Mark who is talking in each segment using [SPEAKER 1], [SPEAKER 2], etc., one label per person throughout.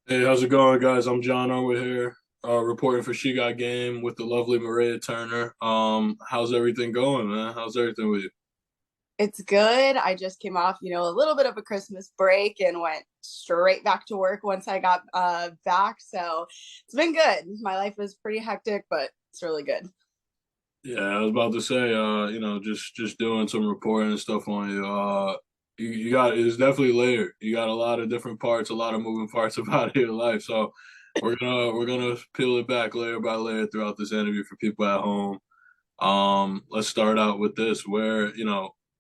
[SPEAKER 1] Hey, how's it going, guys? I'm John over here, reporting for She Got Game with the lovely Raya Turner. How's everything going, man? How's everything with you?
[SPEAKER 2] It's good. I just came off, a little bit of a Christmas break and went straight back to work once I got back. So it's been good. My life is pretty hectic, but it's really good.
[SPEAKER 1] Yeah, I was about to say, just doing some reporting and stuff on you. You got it's definitely layered. You got a lot of different parts, a lot of moving parts about your life. So we're gonna peel it back layer by layer throughout this interview for people at home. Let's start out with this, where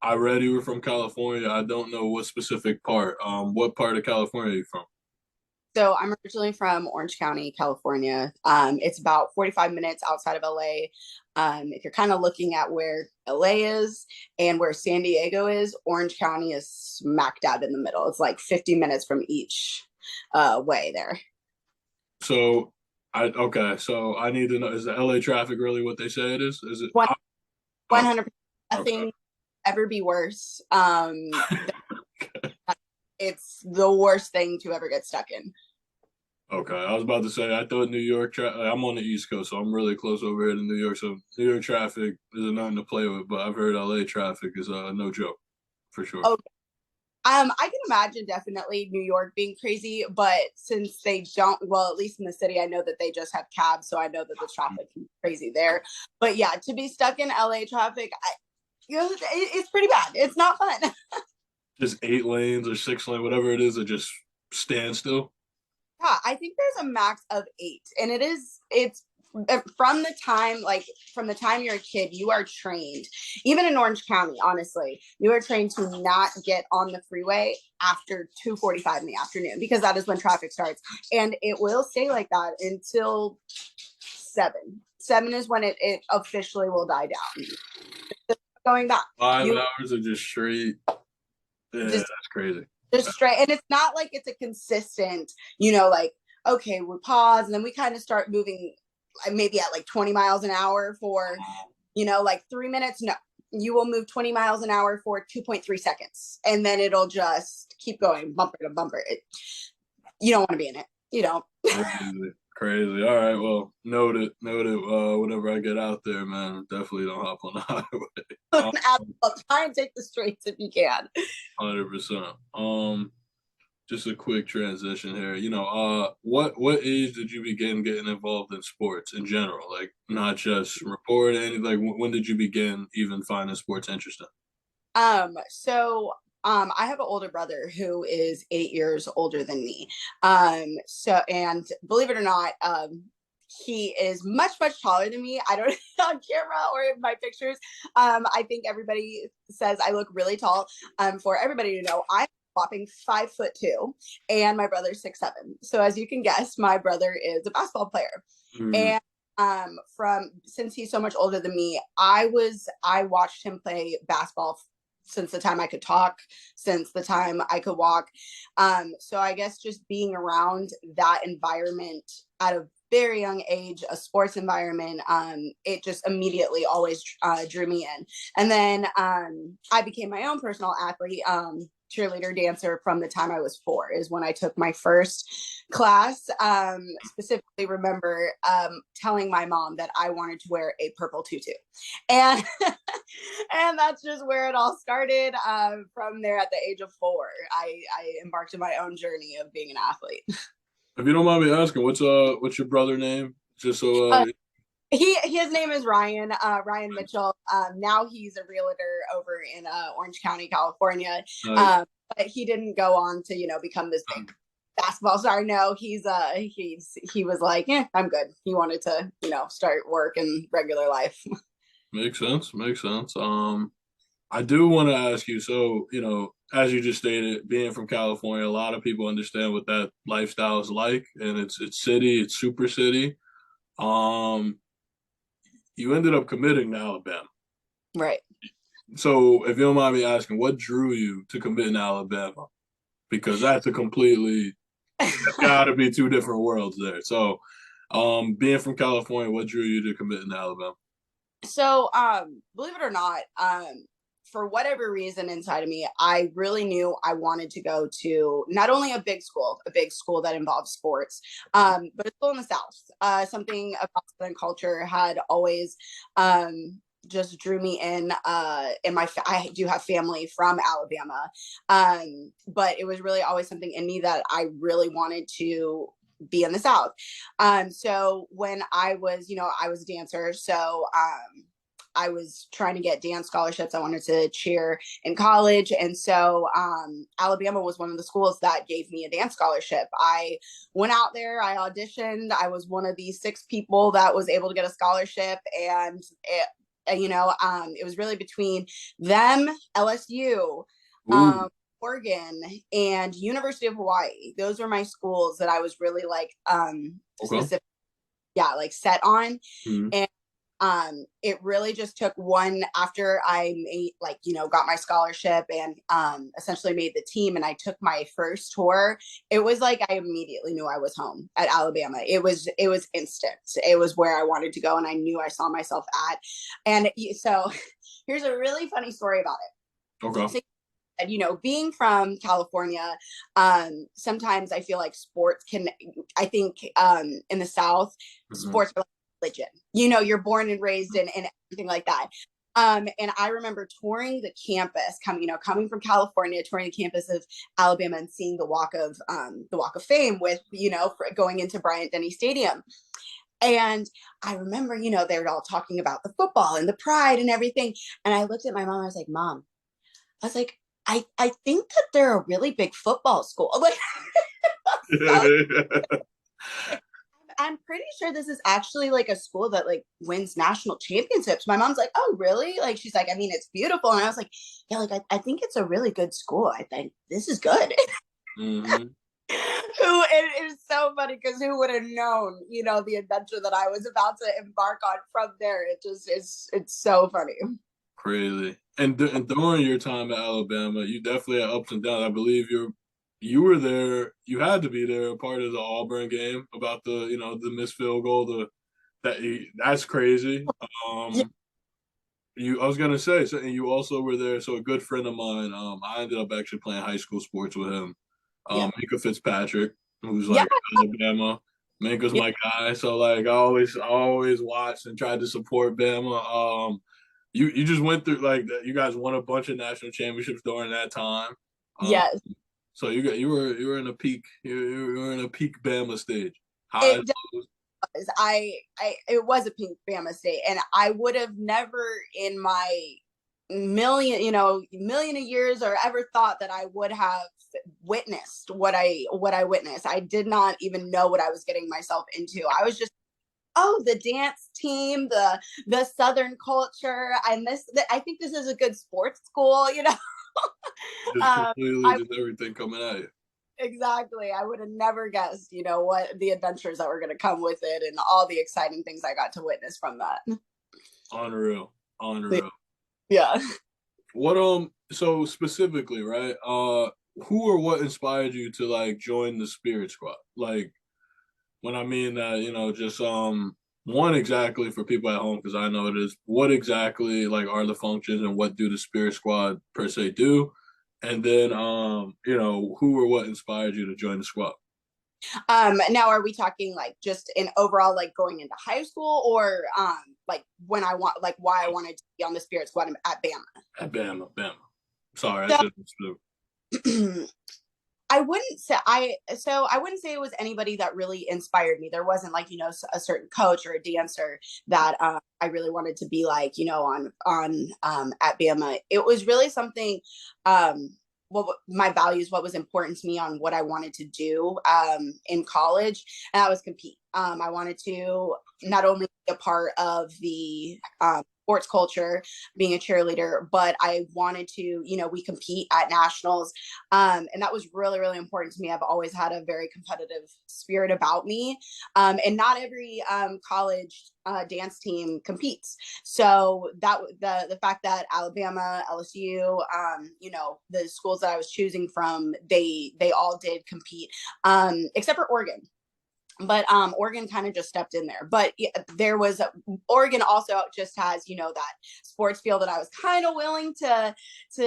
[SPEAKER 1] I read you were from California. I don't know what specific part. What part of California are you from?
[SPEAKER 2] So I'm originally from Orange County, California. It's about 45 minutes outside of LA. If you're kind of looking at where LA is and where San Diego is, Orange County is smack dab in the middle. It's like 50 minutes from each way there.
[SPEAKER 1] So, So I need to know: is the LA traffic really what they say it is? Is it?
[SPEAKER 2] One,
[SPEAKER 1] Okay,
[SPEAKER 2] 100%.
[SPEAKER 1] okay.
[SPEAKER 2] Nothing ever be worse. It's the worst thing to ever get stuck in.
[SPEAKER 1] Okay, I was about to say I thought New York. I'm on the East Coast, so I'm really close over here to New York. So New York traffic is nothing to play with, but I've heard LA traffic is no joke for sure.
[SPEAKER 2] Oh, I can imagine definitely New York being crazy, but since they don't, well, at least in the city, I know that they just have cabs, so I know that the traffic can be crazy there. But yeah, to be stuck in LA traffic, it's pretty bad. It's not fun.
[SPEAKER 1] Just 8 lanes or 6 lane, whatever it is, that just stand still.
[SPEAKER 2] Yeah, I think there's a max of eight, and it's from the time you're a kid, you are trained. Even in Orange County, honestly, you are trained to not get on the freeway after 2:45 in the afternoon because that is when traffic starts, and it will stay like that until 7. 7 is when it officially will die down. Going back,
[SPEAKER 1] Five
[SPEAKER 2] you
[SPEAKER 1] hours of just straight. Yeah,
[SPEAKER 2] just
[SPEAKER 1] that's crazy.
[SPEAKER 2] just straight, and it's not like it's a consistent, like okay, we pause and then we kind of start moving maybe at like 20 miles an hour for like 3 minutes. No, you will move 20 miles an hour for 2.3 seconds and then it'll just keep going bumper to bumper. You don't want to be in it. You don't.
[SPEAKER 1] Crazy, crazy. All right, well, noted, noted. Whenever I get out there, man, definitely don't hop on the highway.
[SPEAKER 2] Try and take the streets if you can.
[SPEAKER 1] 100%. Just a quick transition here. What age did you begin getting involved in sports in general? Like, not just reporting. Like, when did you begin even finding sports interesting?
[SPEAKER 2] I have an older brother who is 8 years older than me. And believe it or not, he is much, much taller than me. I don't on camera or in my pictures. I think everybody says I look really tall. For everybody to know, I'm whopping 5'2", and my brother's 6'7". So as you can guess, my brother is a basketball player.
[SPEAKER 1] Mm,
[SPEAKER 2] And from since he's so much older than me, I watched him play basketball since the time I could talk, since the time I could walk. So I guess just being around that environment at a very young age, a sports environment, it just immediately always drew me in. And then I became my own personal athlete. Cheerleader dancer from the time I was 4 is when I took my first class. Specifically remember telling my mom that I wanted to wear a purple tutu, and and that's just where it all started. From there, at the age of 4, I embarked on my own journey of being an athlete.
[SPEAKER 1] if you don't mind me asking, what's your brother name? Just so
[SPEAKER 2] Uh, his name is Ryan, Ryan Mitchell. Now he's a realtor over in Orange County, California.
[SPEAKER 1] nice.
[SPEAKER 2] But he didn't go on to become this big basketball star. No, he was like, yeah, I'm good. He wanted to start work and regular life.
[SPEAKER 1] Makes sense. Makes sense. I do want to ask you. So, as you just stated, being from California, a lot of people understand what that lifestyle is like, and it's city, it's super city. Um, you ended up committing to Alabama.
[SPEAKER 2] Right.
[SPEAKER 1] So, if you don't mind me asking, what drew you to commit in Alabama? Because that's a completely got to be two different worlds there. So, being from California, what drew you to commit in Alabama?
[SPEAKER 2] So, believe it or not, for whatever reason inside of me, I really knew I wanted to go to not only a big school that involves sports, but a school in the South. Something about Southern culture had always just drew me in. I do have family from Alabama, but it was really always something in me that I really wanted to be in the South. So when I was, I was a dancer, so I was trying to get dance scholarships. I wanted to cheer in college. And so Alabama was one of the schools that gave me a dance scholarship. I went out there, I auditioned. I was one of the 6 people that was able to get a scholarship. And it was really between them, LSU,
[SPEAKER 1] Ooh.
[SPEAKER 2] Oregon, and University of Hawaii. Those were my schools that I was really like
[SPEAKER 1] Okay.
[SPEAKER 2] specific, yeah, like set on.
[SPEAKER 1] Mm-hmm.
[SPEAKER 2] And it really just took one after I made got my scholarship and essentially made the team, and I took my first tour. It was like I immediately knew I was home at Alabama. It was instant. It was where I wanted to go, and I knew I saw myself at. And so here's a really funny story about it.
[SPEAKER 1] Okay.
[SPEAKER 2] So, being from California, sometimes I feel like sports can, I think in the South,
[SPEAKER 1] Mm-hmm.
[SPEAKER 2] sports are like religion. You're born and raised in and everything like that. And I remember touring the campus, coming from California, touring the campus of Alabama and seeing the Walk of Fame with, going into Bryant-Denny Stadium. And I remember, they were all talking about the football and the pride and everything. And I looked at my mom, I was like, Mom, I was like, I think that they're a really big football school. Like, so, like, I'm pretty sure this is actually like a school that like wins national championships. My mom's like, oh, really? Like, she's like, I mean, it's beautiful. And I was like, yeah, like, I think it's a really good school. I think this is good.
[SPEAKER 1] Mm-hmm.
[SPEAKER 2] It is so funny because who would have known, the adventure that I was about to embark on from there? It just it's so funny.
[SPEAKER 1] Crazy. And during your time at Alabama, you definitely had ups and downs. I believe you were there. You had to be there, part of the Auburn game about the missed field goal. That's crazy.
[SPEAKER 2] Yeah.
[SPEAKER 1] Um, I was gonna say, so, and you also were there. So a good friend of mine, I ended up actually playing high school sports with him.
[SPEAKER 2] Yeah.
[SPEAKER 1] Minka Fitzpatrick, who's
[SPEAKER 2] Yeah.
[SPEAKER 1] like Alabama. Minka's
[SPEAKER 2] Yeah.
[SPEAKER 1] my guy, so like I always watched and tried to support Bama. You just went through like that. You guys won a bunch of national championships during that time. Um,
[SPEAKER 2] Yes.
[SPEAKER 1] so you were in a peak you were in a peak Bama stage. Highs,
[SPEAKER 2] It
[SPEAKER 1] lows.
[SPEAKER 2] does. It was a pink Bama state, and I would have never in my million of years or ever thought that I would have witnessed what I witnessed. I did not even know what I was getting myself into. I was just, oh, the dance team, the Southern culture, and I think this is a good sports school.
[SPEAKER 1] Just
[SPEAKER 2] um,
[SPEAKER 1] completely
[SPEAKER 2] I
[SPEAKER 1] just everything coming at you.
[SPEAKER 2] exactly. I would have never guessed, what the adventures that were going to come with it and all the exciting things I got to witness from that.
[SPEAKER 1] Unreal, unreal.
[SPEAKER 2] Yeah.
[SPEAKER 1] So specifically, right? Who or what inspired you to like join the Spirit Squad? Like when I mean that, just one exactly for people at home because I know it is. What exactly like are the functions and what do the Spirit Squad per se do? And then who or what inspired you to join the squad?
[SPEAKER 2] Now are we talking like just in overall like going into high school or like when I want like why I wanted to be on the Spirit Squad at Bama?
[SPEAKER 1] At Bama. Sorry, I should
[SPEAKER 2] So I wouldn't say it was anybody that really inspired me. There wasn't like, a certain coach or a dancer that I really wanted to be like, on at Bama. It was really something what my values, what was important to me on what I wanted to do in college, and that was compete. I wanted to not only be a part of the sports culture, being a cheerleader, but I wanted to, we compete at nationals. And that was really, really important to me. I've always had a very competitive spirit about me. And not every college dance team competes. So that the fact that Alabama, LSU, the schools that I was choosing from, they all did compete, except for Oregon. but Oregon kind of just stepped in there. But there was Oregon also just has, you know, that sports field that I was kind of willing to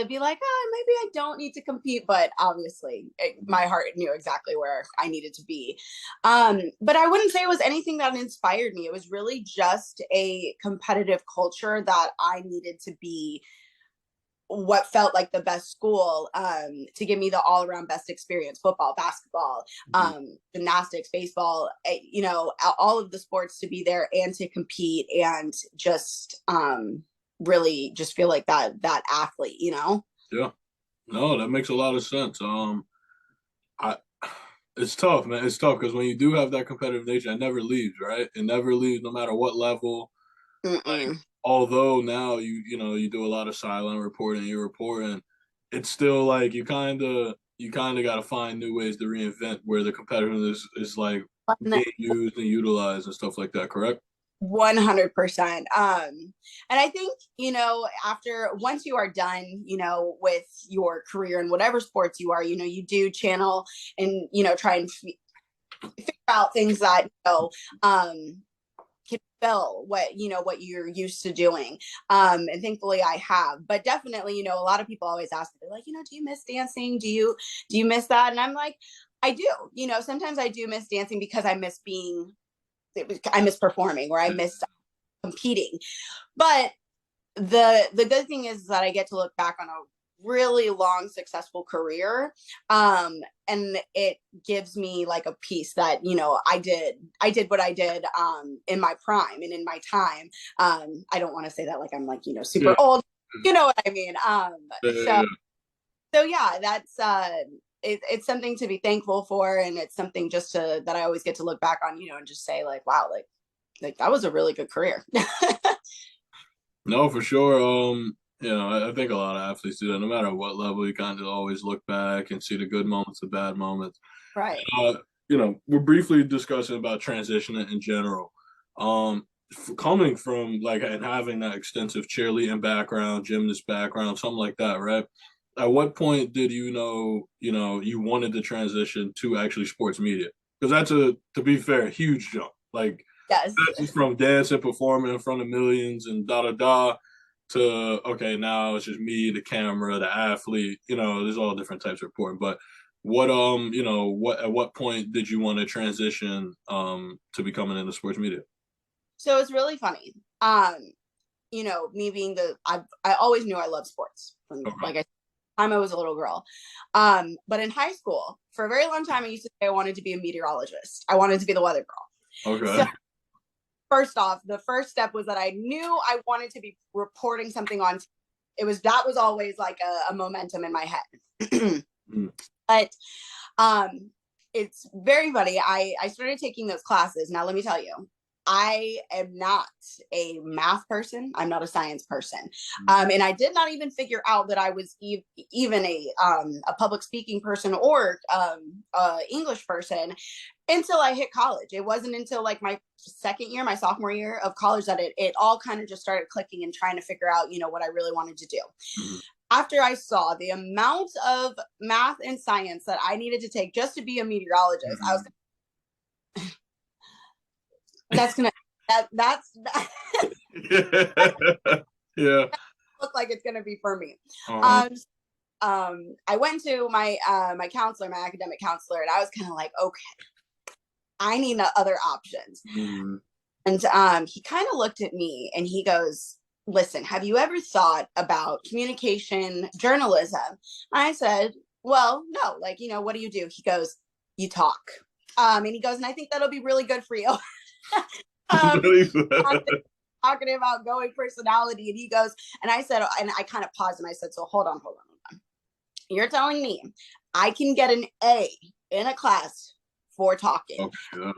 [SPEAKER 2] be like, oh, maybe I don't need to compete, but obviously my heart knew exactly where I needed to be. But I wouldn't say it was anything that inspired me. It was really just a competitive culture that I needed to be what felt like the best school to give me the all-around best experience: football, basketball, gymnastics, baseball, you know, all of the sports, to be there and to compete and just really just feel like that athlete, you know.
[SPEAKER 1] Yeah. No, that makes a lot of sense. I it's tough, man. It's tough because when you do have that competitive nature, it never leaves, right? It never leaves, no matter what level. Like,
[SPEAKER 2] Mm-mm.
[SPEAKER 1] although now you do a lot of silent reporting, you're reporting, it's still like you kind of got to find new ways to reinvent where the competitiveness is like being used and utilized and stuff like that. Correct?
[SPEAKER 2] 100%. And I think, you know, after once you are done, you know, with your career in whatever sports you are, you know, you do channel and, you know, try and figure out things that, you know, can fill what, you know, what you're used to doing. And thankfully I have. But definitely, you know, a lot of people always ask me, they're like, you know, do you miss dancing? Do you miss that? And I'm like, I do. You know, sometimes I do miss dancing because I miss performing, or I miss competing. But the good thing is that I get to look back on a really long successful career, and it gives me like a piece that, you know, I did what I did in my prime and in my time. I don't want to say that like I'm like, you know,
[SPEAKER 1] Yeah.
[SPEAKER 2] super old, you know what I mean. So
[SPEAKER 1] Yeah.
[SPEAKER 2] so yeah, that's it's something to be thankful for, and it's something just to that I always get to look back on, you know, and just say like, wow, like that was a really good career.
[SPEAKER 1] No, for sure. I think a lot of athletes do that. No matter what level, you kind of always look back and see the good moments, the bad moments.
[SPEAKER 2] Right.
[SPEAKER 1] Uh, we're briefly discussing about transitioning in general. Coming from like and having that extensive cheerleading background, gymnast background, something like that, right? At what point did you wanted to transition to actually sports media? Because that's to be fair, huge jump. Like
[SPEAKER 2] Yes.
[SPEAKER 1] that's just from dancing, performing in front of millions and da da da to okay, now it's just me, the camera, the athlete. There's all different types of reporting. But what at what point did you want to transition to becoming into sports media?
[SPEAKER 2] So it's really funny. You know, me being I always knew I loved sports from
[SPEAKER 1] Okay.
[SPEAKER 2] like time I was a little girl. But in high school, for a very long time, I used to say I wanted to be a meteorologist. I wanted to be the weather girl. So
[SPEAKER 1] Okay.
[SPEAKER 2] first off, the first step was that I knew I wanted to be reporting something on. That was always like a momentum in my head.
[SPEAKER 1] Mm.
[SPEAKER 2] But um, it's very funny. I started taking those classes. Now let me tell you, I am not a math person. I'm not a science person, and I did not even figure out that I was even a public speaking person or English person until I hit college. It wasn't until like my second year, my sophomore year of college, that it all kind of just started clicking and trying to figure out, you know, what I really wanted to do.
[SPEAKER 1] Mm.
[SPEAKER 2] After I saw the amount of math and science that I needed to take just to be a meteorologist, I was
[SPEAKER 1] Mm.
[SPEAKER 2] that's gonna that's that
[SPEAKER 1] Yeah.
[SPEAKER 2] look like it's gonna be for me.
[SPEAKER 1] Uh-huh.
[SPEAKER 2] Um, I went to my counselor, my academic counselor, and I was kind of like, okay, I need other options.
[SPEAKER 1] Mm.
[SPEAKER 2] And he kind of looked at me and he goes, listen, have you ever thought about communication journalism? I said, well, no, like, you know, what do you do? He goes, you talk. And he goes, and I think that'll be really good for you. Because talkative, outgoing personality. And he goes, and I said, and I kind of paused and I said, so hold on, hold on, hold on. You're telling me I can get an A in a class for talking?
[SPEAKER 1] Okay. Yeah.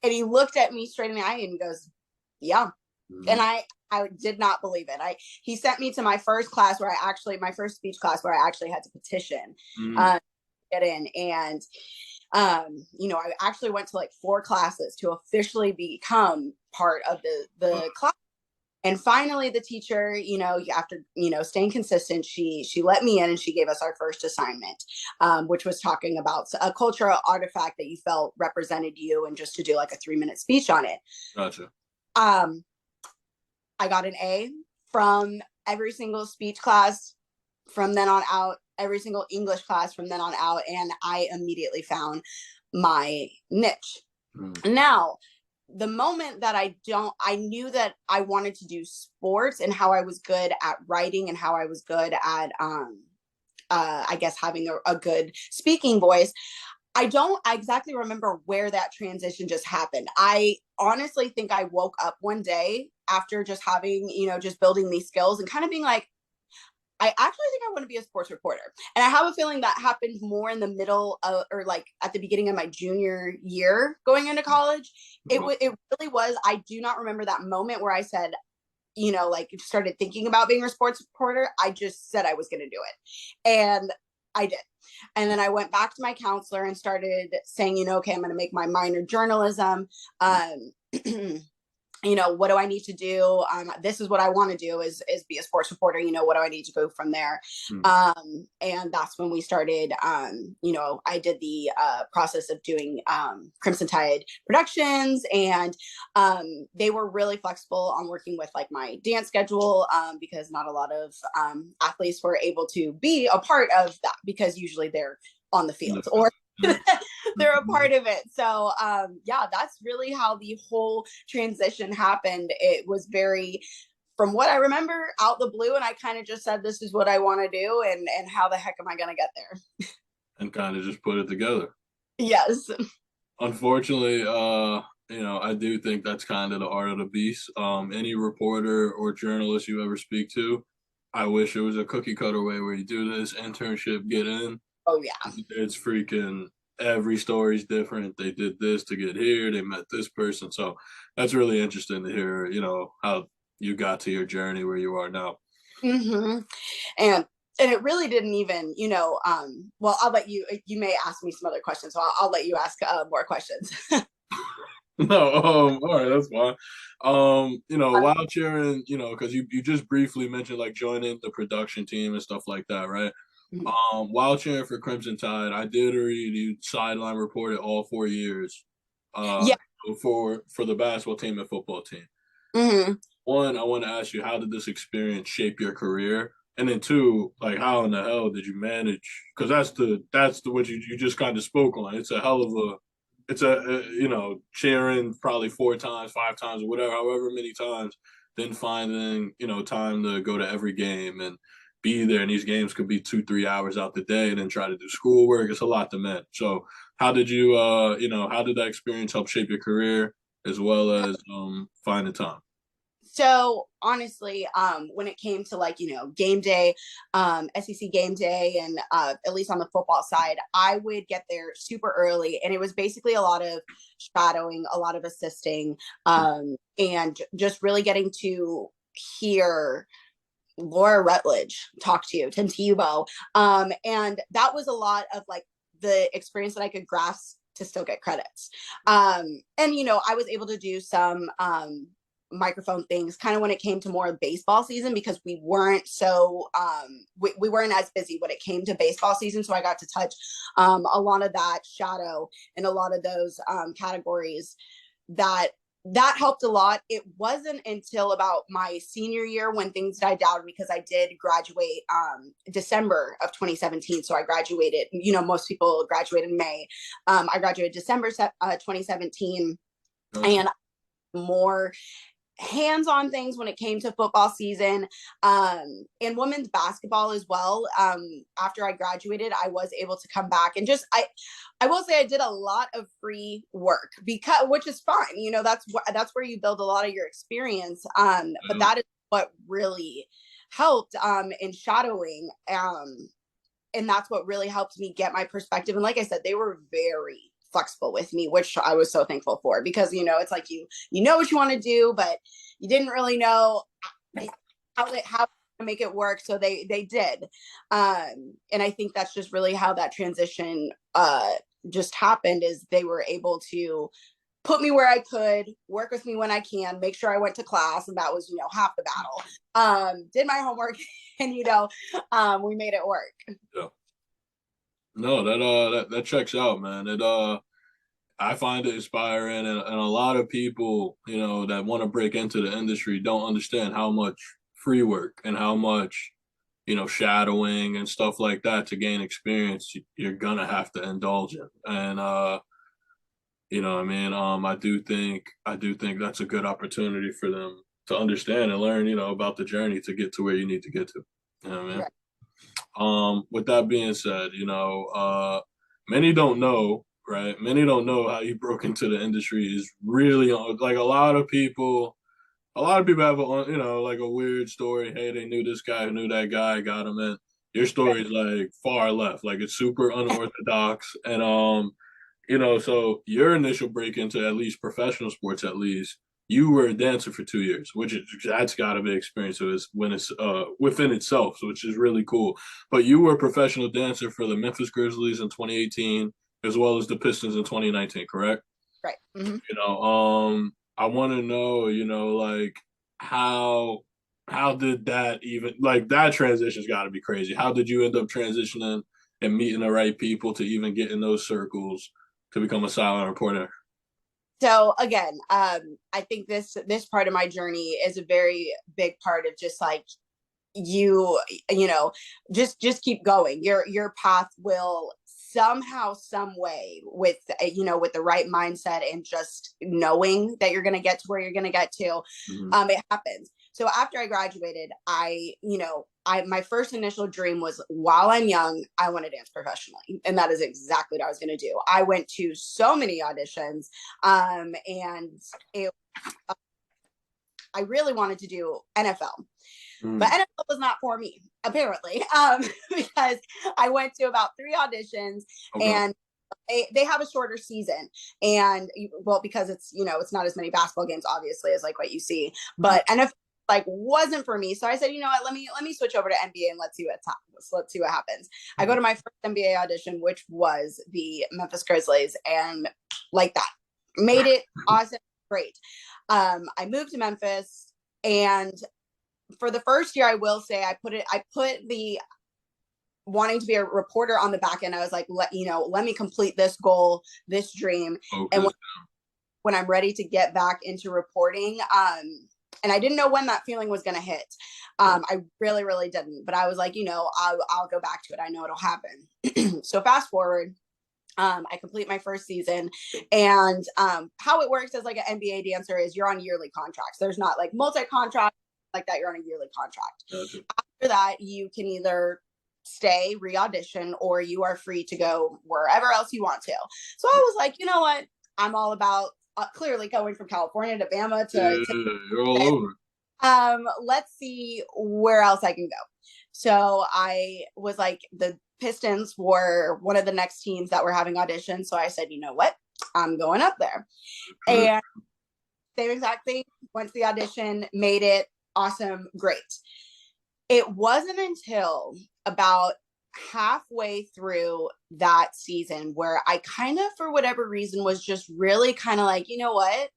[SPEAKER 2] And he looked at me straight in the eye and he goes, yeah. And
[SPEAKER 1] Mm.
[SPEAKER 2] I did not believe it. He sent me to my first class my first speech class where I actually had to petition
[SPEAKER 1] Mm.
[SPEAKER 2] to get in. And you know, I actually went to like 4 classes to officially become part of the class. And finally the teacher, after, staying consistent, she let me in and she gave us our first assignment, which was talking about a cultural artifact that you felt represented you, and just to do like a 3-minute speech on it.
[SPEAKER 1] Gotcha.
[SPEAKER 2] um I got an A from every single speech class from then on out, every single English class from then on out, and I immediately found my niche.
[SPEAKER 1] Mm.
[SPEAKER 2] Now, the moment that I knew that I wanted to do sports, and how I was good at writing and how I was good at, I guess, having a good speaking voice. I don't exactly remember where that transition just happened. I honestly think I woke up one day after just having, just building these skills and kind of being like, I actually think I want to be a sports reporter. And I have a feeling that happened more in the middle of, or like at the beginning of my junior year going into college. It really was. I do not remember that moment where I said, like started thinking about being a sports reporter. I just said I was going to do it. And I did. And then I went back to my counselor and started saying, okay, I'm going to make my minor journalism. What do I need to do? This is what I want to do is be a sports reporter. What do I need to go from there? And that's when we started, I did the process of doing Crimson Tide Productions, and they were really flexible on working with like my dance schedule, because not a lot of athletes were able to be a part of that, because usually they're on the field or they're a part of it. So yeah, that's really how the whole transition happened. It was very, from what I remember, out the blue, and I kind of just said, this is what I want to do, and how the heck am I going to get there?
[SPEAKER 1] And kind of just put it together.
[SPEAKER 2] Yes.
[SPEAKER 1] Unfortunately, I do think that's kind of the art of the beast. Any reporter or journalist you ever speak to, I wish it was a cookie cutter way where you do this internship, get in.
[SPEAKER 2] Oh yeah.
[SPEAKER 1] It's freaking, every story's different. They did this to get here. They met this person. So that's really interesting to hear, how you got to your journey where you are now.
[SPEAKER 2] Mm-hmm. And it really didn't even, well, I'll let you may ask me some other questions, so I'll let you ask more questions.
[SPEAKER 1] No, all right, that's fine. While cheering, because you just briefly mentioned like joining the production team and stuff like that, right? While cheering for Crimson Tide, I did read you sideline reported all 4 years, uh,
[SPEAKER 2] Yeah.
[SPEAKER 1] for the basketball team and football team.
[SPEAKER 2] Mm-hmm.
[SPEAKER 1] One, I want to ask you, how did this experience shape your career? And then two, like, how in the hell did you manage? Because that's the what you just kind of spoke on. It's a hell of a, it's cheering probably 4 times, 5 times, or whatever, however many times, then finding time to go to every game and be there. And these games could be 2-3 hours out the day, and then try to do schoolwork. It's a lot to manage. So how did you how did that experience help shape your career as well as finding time?
[SPEAKER 2] So honestly, when it came to like, game day, SEC game day, and at least on the football side, I would get there super early, and it was basically a lot of shadowing, a lot of assisting, and just really getting to hear Laura Rutledge talk to you, Tim Tebow. And that was a lot of like the experience that I could grasp to still get credits. And I was able to do some microphone things kind of when it came to more baseball season, because we weren't so we weren't as busy when it came to baseball season, so I got to touch a lot of that shadow and a lot of those categories that helped a lot. It wasn't until about my senior year when things died down, because I did graduate December of 2017. So I graduated, most people graduate in May. I graduated December 2017, and more hands-on things when it came to football season, and women's basketball as well. After I graduated, I was able to come back and just I will say I did a lot of free work, because which is fine. That's where you build a lot of your experience. But that is what really helped in shadowing. And that's what really helped me get my perspective. And like I said, they were very flexible with me, which I was so thankful for, because it's like you know what you want to do, but you didn't really know how to make it work. So they did. And I think that's just really how that transition just happened, is they were able to put me where I could, work with me when I can, make sure I went to class, and that was, half the battle. Did my homework, and we made it work.
[SPEAKER 1] Yeah. No, that checks out, man. I find it inspiring, and a lot of people, that want to break into the industry don't understand how much free work and how much, shadowing and stuff like that to gain experience you're gonna have to indulge in. And what I mean, I do think that's a good opportunity for them to understand and learn, about the journey to get to where you need to get to. You know what I mean?
[SPEAKER 2] Right.
[SPEAKER 1] With that being said, many don't know, right? Many don't know how you broke into the industry is really like a lot of people have like a weird story. Hey, they knew this guy, who knew that guy, got him in. Your story is like far left, like it's super unorthodox, and so your initial break into at least professional sports, at least you were a dancer for 2 years, which is that's got to be experience when it's within itself, which is really cool. But you were a professional dancer for the Memphis Grizzlies in 2018, as well as the Pistons in 2019, correct?
[SPEAKER 2] Right. Mm-hmm.
[SPEAKER 1] I want to know, like how how did that even like that transition's got to be crazy. How did you end up transitioning and meeting the right people to even get in those circles to become a silent reporter?
[SPEAKER 2] So again, I think this part of my journey is a very big part of just like you you know just keep going. Your path will somehow, some way, with the right mindset and just knowing that you're going to get to where you're going to get to,
[SPEAKER 1] Mm-hmm.
[SPEAKER 2] it happens. So after I graduated, I my first initial dream was, while I'm young, I want to dance professionally, and that is exactly what I was going to do. I went to so many auditions, and it, I really wanted to do NFL. But
[SPEAKER 1] Mm.
[SPEAKER 2] NFL was not for me, apparently, because I went to about 3 auditions,
[SPEAKER 1] Okay.
[SPEAKER 2] and they have a shorter season. And well, because it's not as many basketball games, obviously, as like what you see.
[SPEAKER 1] Mm.
[SPEAKER 2] But NFL like wasn't for me. So I said, you know what, let me switch over to NBA and let's see what happens. I go to my first NBA audition, which was the Memphis Grizzlies, and like that, made it awesome, great. I moved to Memphis, and for the first year, I will say I put the wanting to be a reporter on the back end. I was like, let me complete this goal, this dream. And
[SPEAKER 1] Focus.
[SPEAKER 2] when I'm ready to get back into reporting, and I didn't know when that feeling was going to hit. I really, really didn't. But I was like, I'll go back to it. I know it'll happen. So fast forward, I complete my first season, and how it works as like an NBA dancer is you're on yearly contracts. There's not like multi-contract like that. You're on a yearly contract.
[SPEAKER 1] Gotcha.
[SPEAKER 2] After that, you can either stay, re-audition, or you are free to go wherever else you want to. So I was like, you know what? I'm all about clearly going from California to Bama to
[SPEAKER 1] Yeah, you're all over.
[SPEAKER 2] let's see where else I can go. So I was like, the Pistons were one of the next teams that were having auditions. So I said, you know what? I'm going up there.
[SPEAKER 1] Okay.
[SPEAKER 2] And same exact thing. Went to the audition, made it awesome, great. It wasn't until about halfway through that season where I kind of, for whatever reason, was just really kind of like, you know what?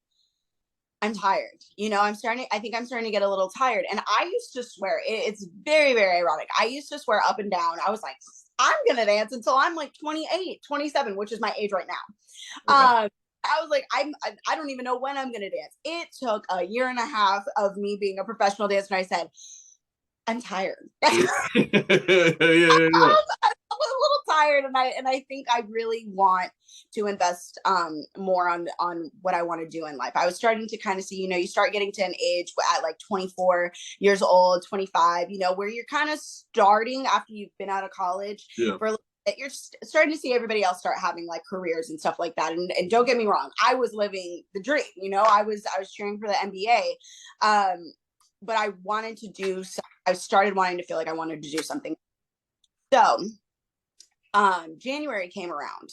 [SPEAKER 2] I'm tired. I think I'm starting to get a little tired. And I used to swear, it's very, very ironic. I used to swear up and down. I was like, I'm going to dance until I'm like 28, 27, which is my age right now.
[SPEAKER 1] Okay.
[SPEAKER 2] I was like, I don't even know when I'm going to dance. It took a year and a half of me being a professional dancer. And I said, I'm tired.
[SPEAKER 1] Yeah, yeah, yeah.
[SPEAKER 2] I was a little tired, and I think I really want to invest more on what I want to do in life. I was starting to kind of see, you start getting to an age at like 24 years old, 25, where you're kind of starting after you've been out of college
[SPEAKER 1] Yeah.
[SPEAKER 2] for a little bit. You're starting to see everybody else start having like careers and stuff like that. And don't get me wrong, I was living the dream. I was cheering for the NBA, but I wanted to do. I started wanting to feel like I wanted to do something. So January came around,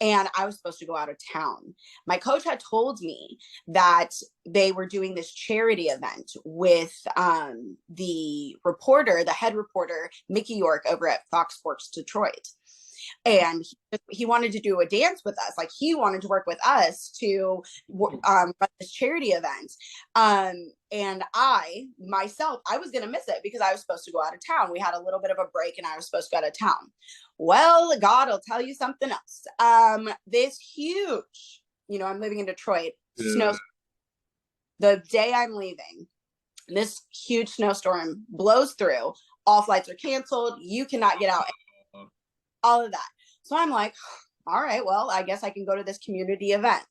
[SPEAKER 2] and I was supposed to go out of town. My coach had told me that they were doing this charity event with the head reporter, Mickey York, over at Fox Sports Detroit. and he wanted to do a dance with us. Like he wanted to work with us to run this charity event. And I myself, I was going to miss it because I was supposed to go out of town. We had a little bit of a break and I was supposed to go out of town. Well, God will tell you something else. This huge, I'm living in Detroit,
[SPEAKER 1] Yeah.
[SPEAKER 2] snow. The day I'm leaving, this huge snowstorm blows through. All flights are canceled. You cannot get out. All of that. So I'm like, all right, well, I guess I can go to this community event.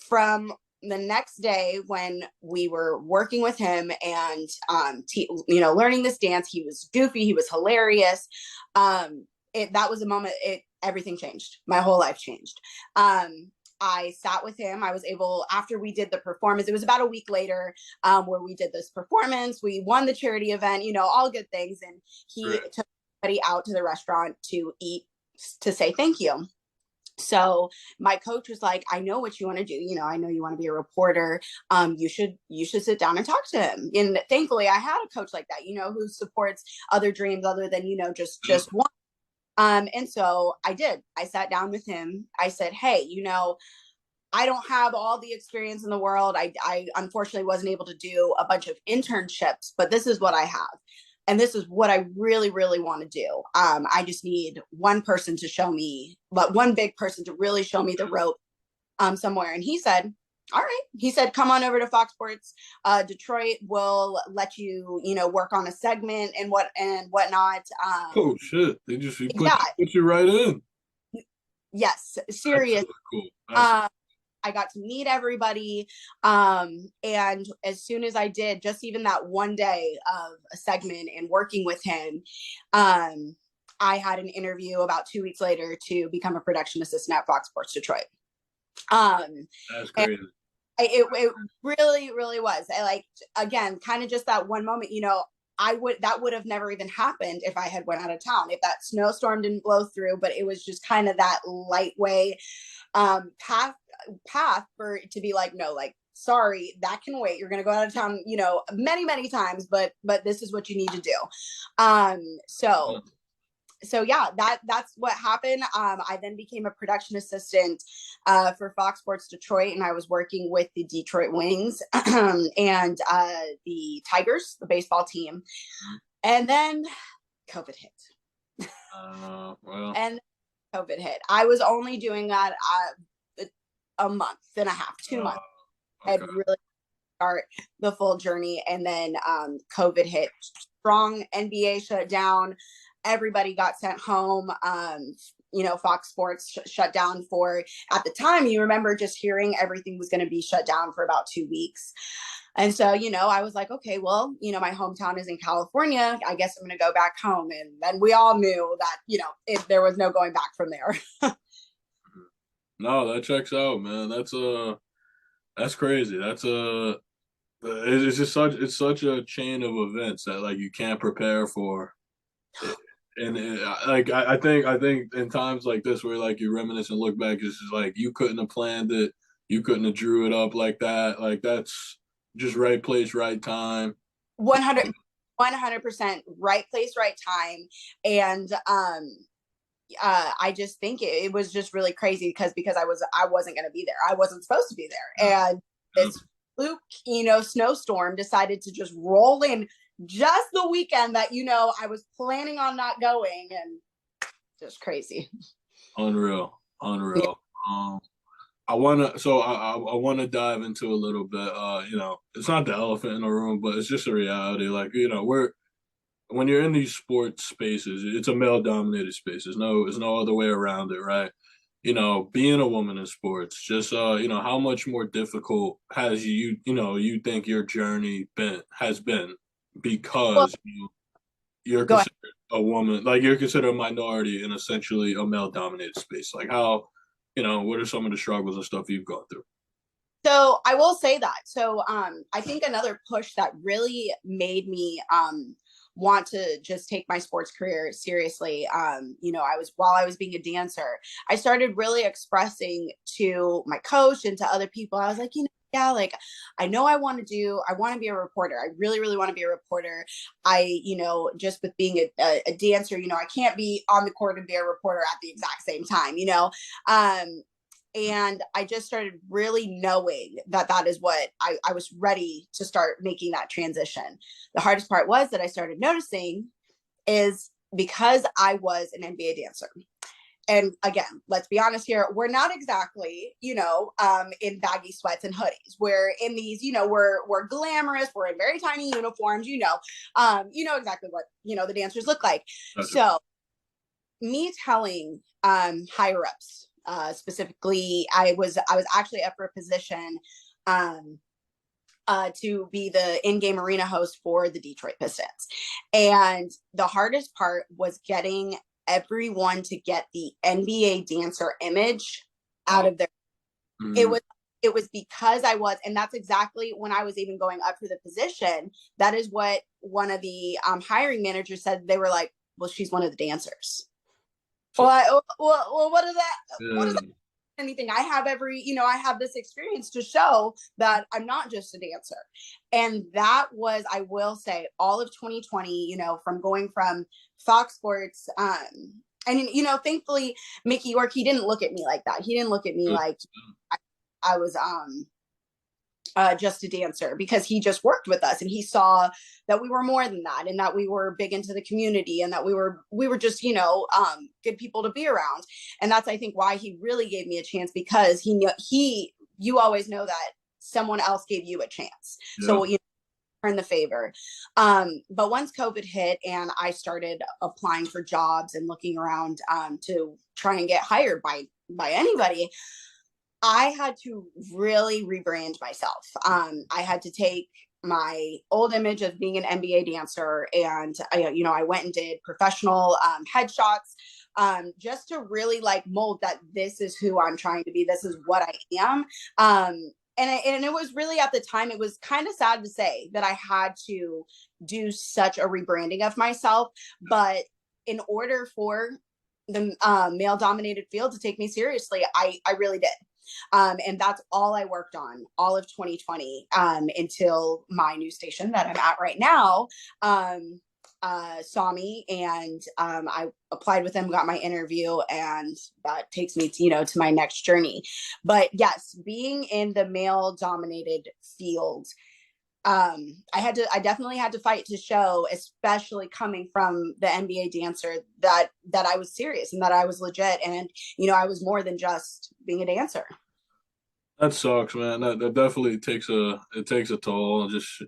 [SPEAKER 2] From the next day when we were working with him and learning this dance, he was goofy, he was hilarious. That was a moment, everything changed. My whole life changed. I sat with him. I was able, after we did the performance, it was about a week later, where we did this performance. We won the charity event, all good things. And he took everybody out to the restaurant to eat, to say thank you. So my coach was like, I know what you want to do. I know you want to be a reporter. You should sit down and talk to him. And thankfully I had a coach like that, who supports other dreams other than, just one. And so I did. I sat down with him. I said, hey, I don't have all the experience in the world. I unfortunately wasn't able to do a bunch of internships, but this is what I have. And this is what I really, really want to do. I just need one person to show me, but one big person to really show me the rope somewhere. And he said, all right. He said, come on over to Fox Sports Detroit. We'll let you, work on a segment and whatnot.
[SPEAKER 1] Oh shit! They just
[SPEAKER 2] Yeah.
[SPEAKER 1] put you right in.
[SPEAKER 2] Yes. Serious.
[SPEAKER 1] That's really cool.
[SPEAKER 2] I got to meet everybody. And as soon as I did, just even that one day of a segment and working with him, I had an interview about 2 weeks later to become a production assistant at Fox Sports Detroit.
[SPEAKER 1] That's crazy.
[SPEAKER 2] It really, really was. Again, kind of just that one moment, that would have never even happened if I had went out of town, if that snowstorm didn't blow through, but it was just kind of that light way path for it to be like, no, like, sorry, that can wait. You're going to go out of town, many, many times, but this is what you need to do. So yeah, that's what happened. I then became a production assistant for Fox Sports Detroit, and I was working with the Detroit Wings and the Tigers, the baseball team. And then COVID hit.
[SPEAKER 1] Well.
[SPEAKER 2] And COVID hit. I was only doing that a month and a half, 2 months. Okay. I'd really start the full journey, and then COVID hit. Strong, NBA shut down. Everybody got sent home. Fox Sports shut down for, at the time, you remember just hearing everything was going to be shut down for about 2 weeks. And so, I was like, okay, well, my hometown is in California. I guess I'm going to go back home. And then we all knew that, there was no going back from there.
[SPEAKER 1] No, that checks out, man. That's crazy. It's just such a chain of events that like you can't prepare for. And I think in times like this where like you reminisce and look back, it's just like you couldn't have planned it, you couldn't have drew it up like that. Like that's just right place, right time.
[SPEAKER 2] 100% right place, right time. And I just think it was just really crazy because I wasn't going to be there. I wasn't supposed to be there. And this fluke, snowstorm decided to just roll in just the weekend that, I was planning on not going, and just crazy.
[SPEAKER 1] Unreal. Yeah. I wanna dive into a little bit. It's not the elephant in the room, but it's just a reality. Like, when you're in these sports spaces, it's a male dominated space. There's no other way around it, right? Being a woman in sports, just how much more difficult has you think your journey has been because you're considered a woman, like you're considered a minority in essentially a male dominated space. Like how, what are some of the struggles and stuff you've gone through?
[SPEAKER 2] So I will say that. So I think another push that really made me want to just take my sports career seriously. While I was being a dancer, I started really expressing to my coach and to other people. I was like, yeah, like I know I want to be a reporter. I really, really want to be a reporter. Just with being a dancer, I can't be on the court and be a reporter at the exact same time. Um, and I just started really knowing that that is what I was ready to start making that transition. The hardest part was that I started noticing is because I was an NBA dancer, and again, let's be honest here, we're not exactly, in baggy sweats and hoodies. We're in these, we're glamorous, we're in very tiny uniforms, exactly what, the dancers look like.
[SPEAKER 1] Gotcha.
[SPEAKER 2] So me telling higher ups, specifically, I was actually up for a position um to be the in-game arena host for the Detroit Pistons. And the hardest part was getting everyone to get the NBA dancer image out
[SPEAKER 1] Oh.
[SPEAKER 2] of their it
[SPEAKER 1] Mm-hmm.
[SPEAKER 2] was it was because I was, and that's exactly when I was even going up for the position. That is what one of the hiring managers said. They were like, well, she's one of the dancers.
[SPEAKER 1] So,
[SPEAKER 2] Well, what is that? What is
[SPEAKER 1] yeah.
[SPEAKER 2] anything? I have this experience to show that I'm not just a dancer. And that was, I will say, all of 2020, from going from Fox Sports, and thankfully Mickey York, he didn't look at me like that. He didn't look at me
[SPEAKER 1] Good.
[SPEAKER 2] like I was just a dancer, because he just worked with us and he saw that we were more than that, and that we were big into the community, and that we were just good people to be around. And that's, I think, why he really gave me a chance, because he knew you always know that someone else gave you a chance,
[SPEAKER 1] Yeah.
[SPEAKER 2] so return the favor. But once COVID hit and I started applying for jobs and looking around to try and get hired by anybody, I had to really rebrand myself. I had to take my old image of being an NBA dancer, and I went and did professional headshots, just to really like mold that this is who I'm trying to be. This is what I am. And it was really, at the time, it was kind of sad to say that I had to do such a rebranding of myself. But in order for the male dominated field to take me seriously, I really did. And that's all I worked on all of 2020, until my new station that I'm at right now saw me, and I applied with them, got my interview, and that takes me to my next journey. But yes, being in the male dominated field, I definitely had to fight to show, especially coming from the NBA dancer, that I was serious and that I was legit, and I was more than just being a dancer.
[SPEAKER 1] That sucks, man. That definitely takes a toll. Just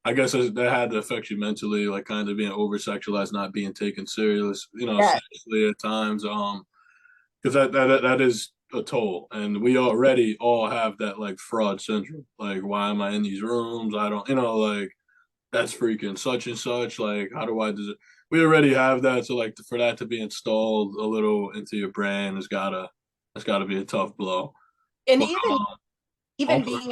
[SPEAKER 1] I guess that had to affect you mentally, like kind of being over sexualized, not being taken
[SPEAKER 2] Yeah,
[SPEAKER 1] seriously at times. Because that is a toll, and we already all have that like fraud syndrome. Like, why am I in these rooms? I don't, like that's freaking such and such. Like, how do I deserve? We already have that, so like for that to be installed a little into your brain has gotta be a tough blow.
[SPEAKER 2] and
[SPEAKER 1] But
[SPEAKER 2] even
[SPEAKER 1] also,
[SPEAKER 2] being,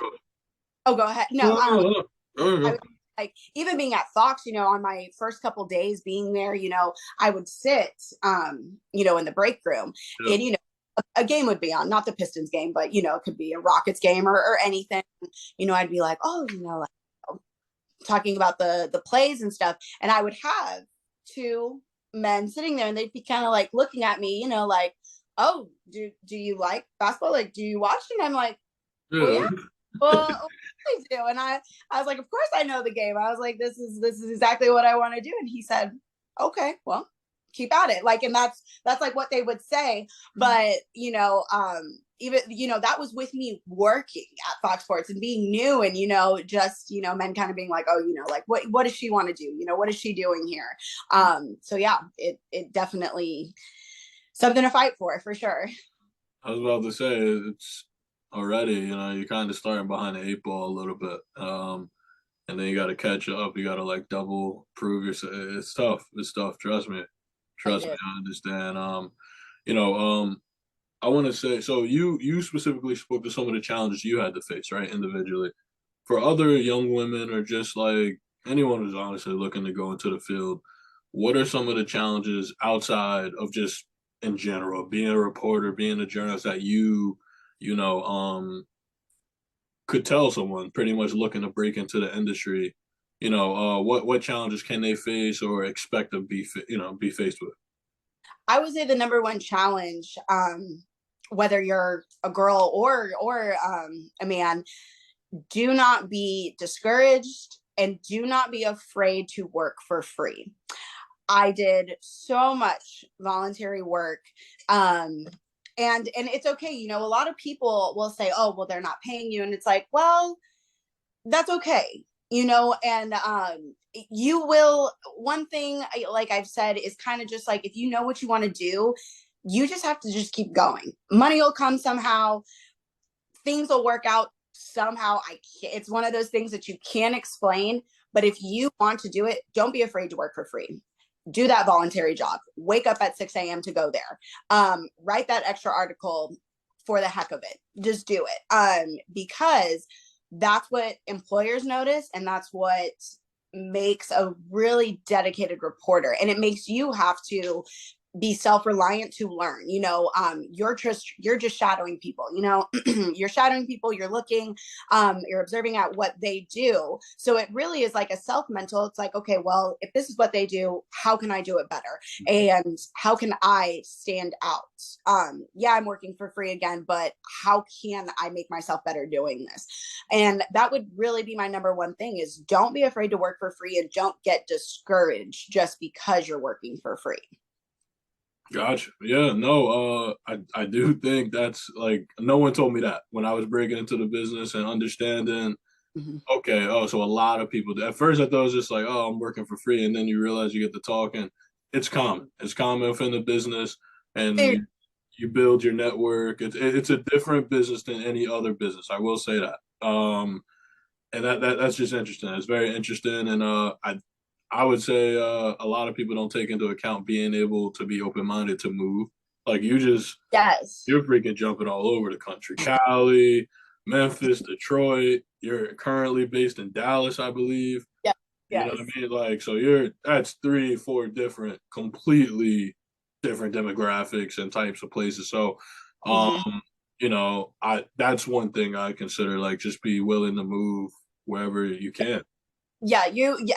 [SPEAKER 2] oh, go ahead. No, I was
[SPEAKER 1] oh,
[SPEAKER 2] like, even being at Fox, on my first couple days being there, I would sit, in the break room,
[SPEAKER 1] yeah,
[SPEAKER 2] and a game would be on, not the Pistons game, but it could be a Rockets game, or anything. I'd be like, oh, talking about the plays and stuff, and I would have two men sitting there, and they'd be kind of like looking at me, like, oh, do you like basketball? Like, do you watch? And I'm like, well, yeah,
[SPEAKER 1] yeah.
[SPEAKER 2] well, I do. And I was like, of course I know the game. I was like, this is exactly what I want to do. And he said, okay, well, keep at it. Like, and that's like what they would say. But even that was with me working at Fox Sports and being new, and just men kind of being like, oh, like what does she want to do? What is she doing here? So yeah, it definitely something to fight for sure.
[SPEAKER 1] I was about to say it's already, you're kind of starting behind the eight ball a little bit. And then you got to catch up. You got to like double prove yourself. It's tough. It's tough. Trust me.
[SPEAKER 2] It
[SPEAKER 1] Trust me.
[SPEAKER 2] is.
[SPEAKER 1] I understand. You know, I want to say so. You specifically spoke to some of the challenges you had to face, right, individually. For other young women or just like anyone who's honestly looking to go into the field, what are some of the challenges outside of just in general being a reporter, being a journalist that you know could tell someone pretty much looking to break into the industry, what challenges can they face or expect to be faced with?
[SPEAKER 2] I would say the number one challenge, whether you're a girl or a man, do not be discouraged and do not be afraid to work for free. I did so much voluntary work. And it's okay. A lot of people will say, oh, well, they're not paying you. And it's like, well, that's okay. And you will, one thing, like I've said, is kind of just like, if you know what you want to do, you just have to just keep going. Money will come somehow, things will work out somehow. It's one of those things that you can't explain, but if you want to do it, don't be afraid to work for free. Do that voluntary job. Wake up at 6 a.m. to go there. Write that extra article for the heck of it. Just do it. Because that's what employers notice, and that's what makes a really dedicated reporter. And it makes you have to be self-reliant to learn. You're just shadowing people. You're shadowing people, you're looking, you're observing at what they do. So it really is like a self-mental. It's like, okay, well, if this is what they do, how can I do it better, and how can I stand out? Yeah, I'm working for free again, but how can I make myself better doing this? And that would really be my number one thing, is don't be afraid to work for free, and don't get discouraged just because you're working for free.
[SPEAKER 1] Gotcha. Yeah, no, I do think that's like no one told me that when I was breaking into the business and understanding.
[SPEAKER 2] Mhm.
[SPEAKER 1] Okay, oh, so a lot of people. At first, I thought it was just like, oh, I'm working for free, and then you realize you get to talking. It's common. It's common within the business, and you build your network. It's a different business than any other business. I will say that. And that's just interesting. It's very interesting, and I would say a lot of people don't take into account being able to be open minded to move. Like
[SPEAKER 2] Yes.
[SPEAKER 1] you're freaking jumping all over the country. Cali, Memphis, Detroit. You're currently based in Dallas, I believe.
[SPEAKER 2] Yeah.
[SPEAKER 1] You know what
[SPEAKER 2] Yes.
[SPEAKER 1] I mean? Like, so that's 3, 4 different, completely different demographics and types of places. So, um,
[SPEAKER 2] Mhm.
[SPEAKER 1] I that's one thing I consider, like, just be willing to move wherever you can.
[SPEAKER 2] Yeah,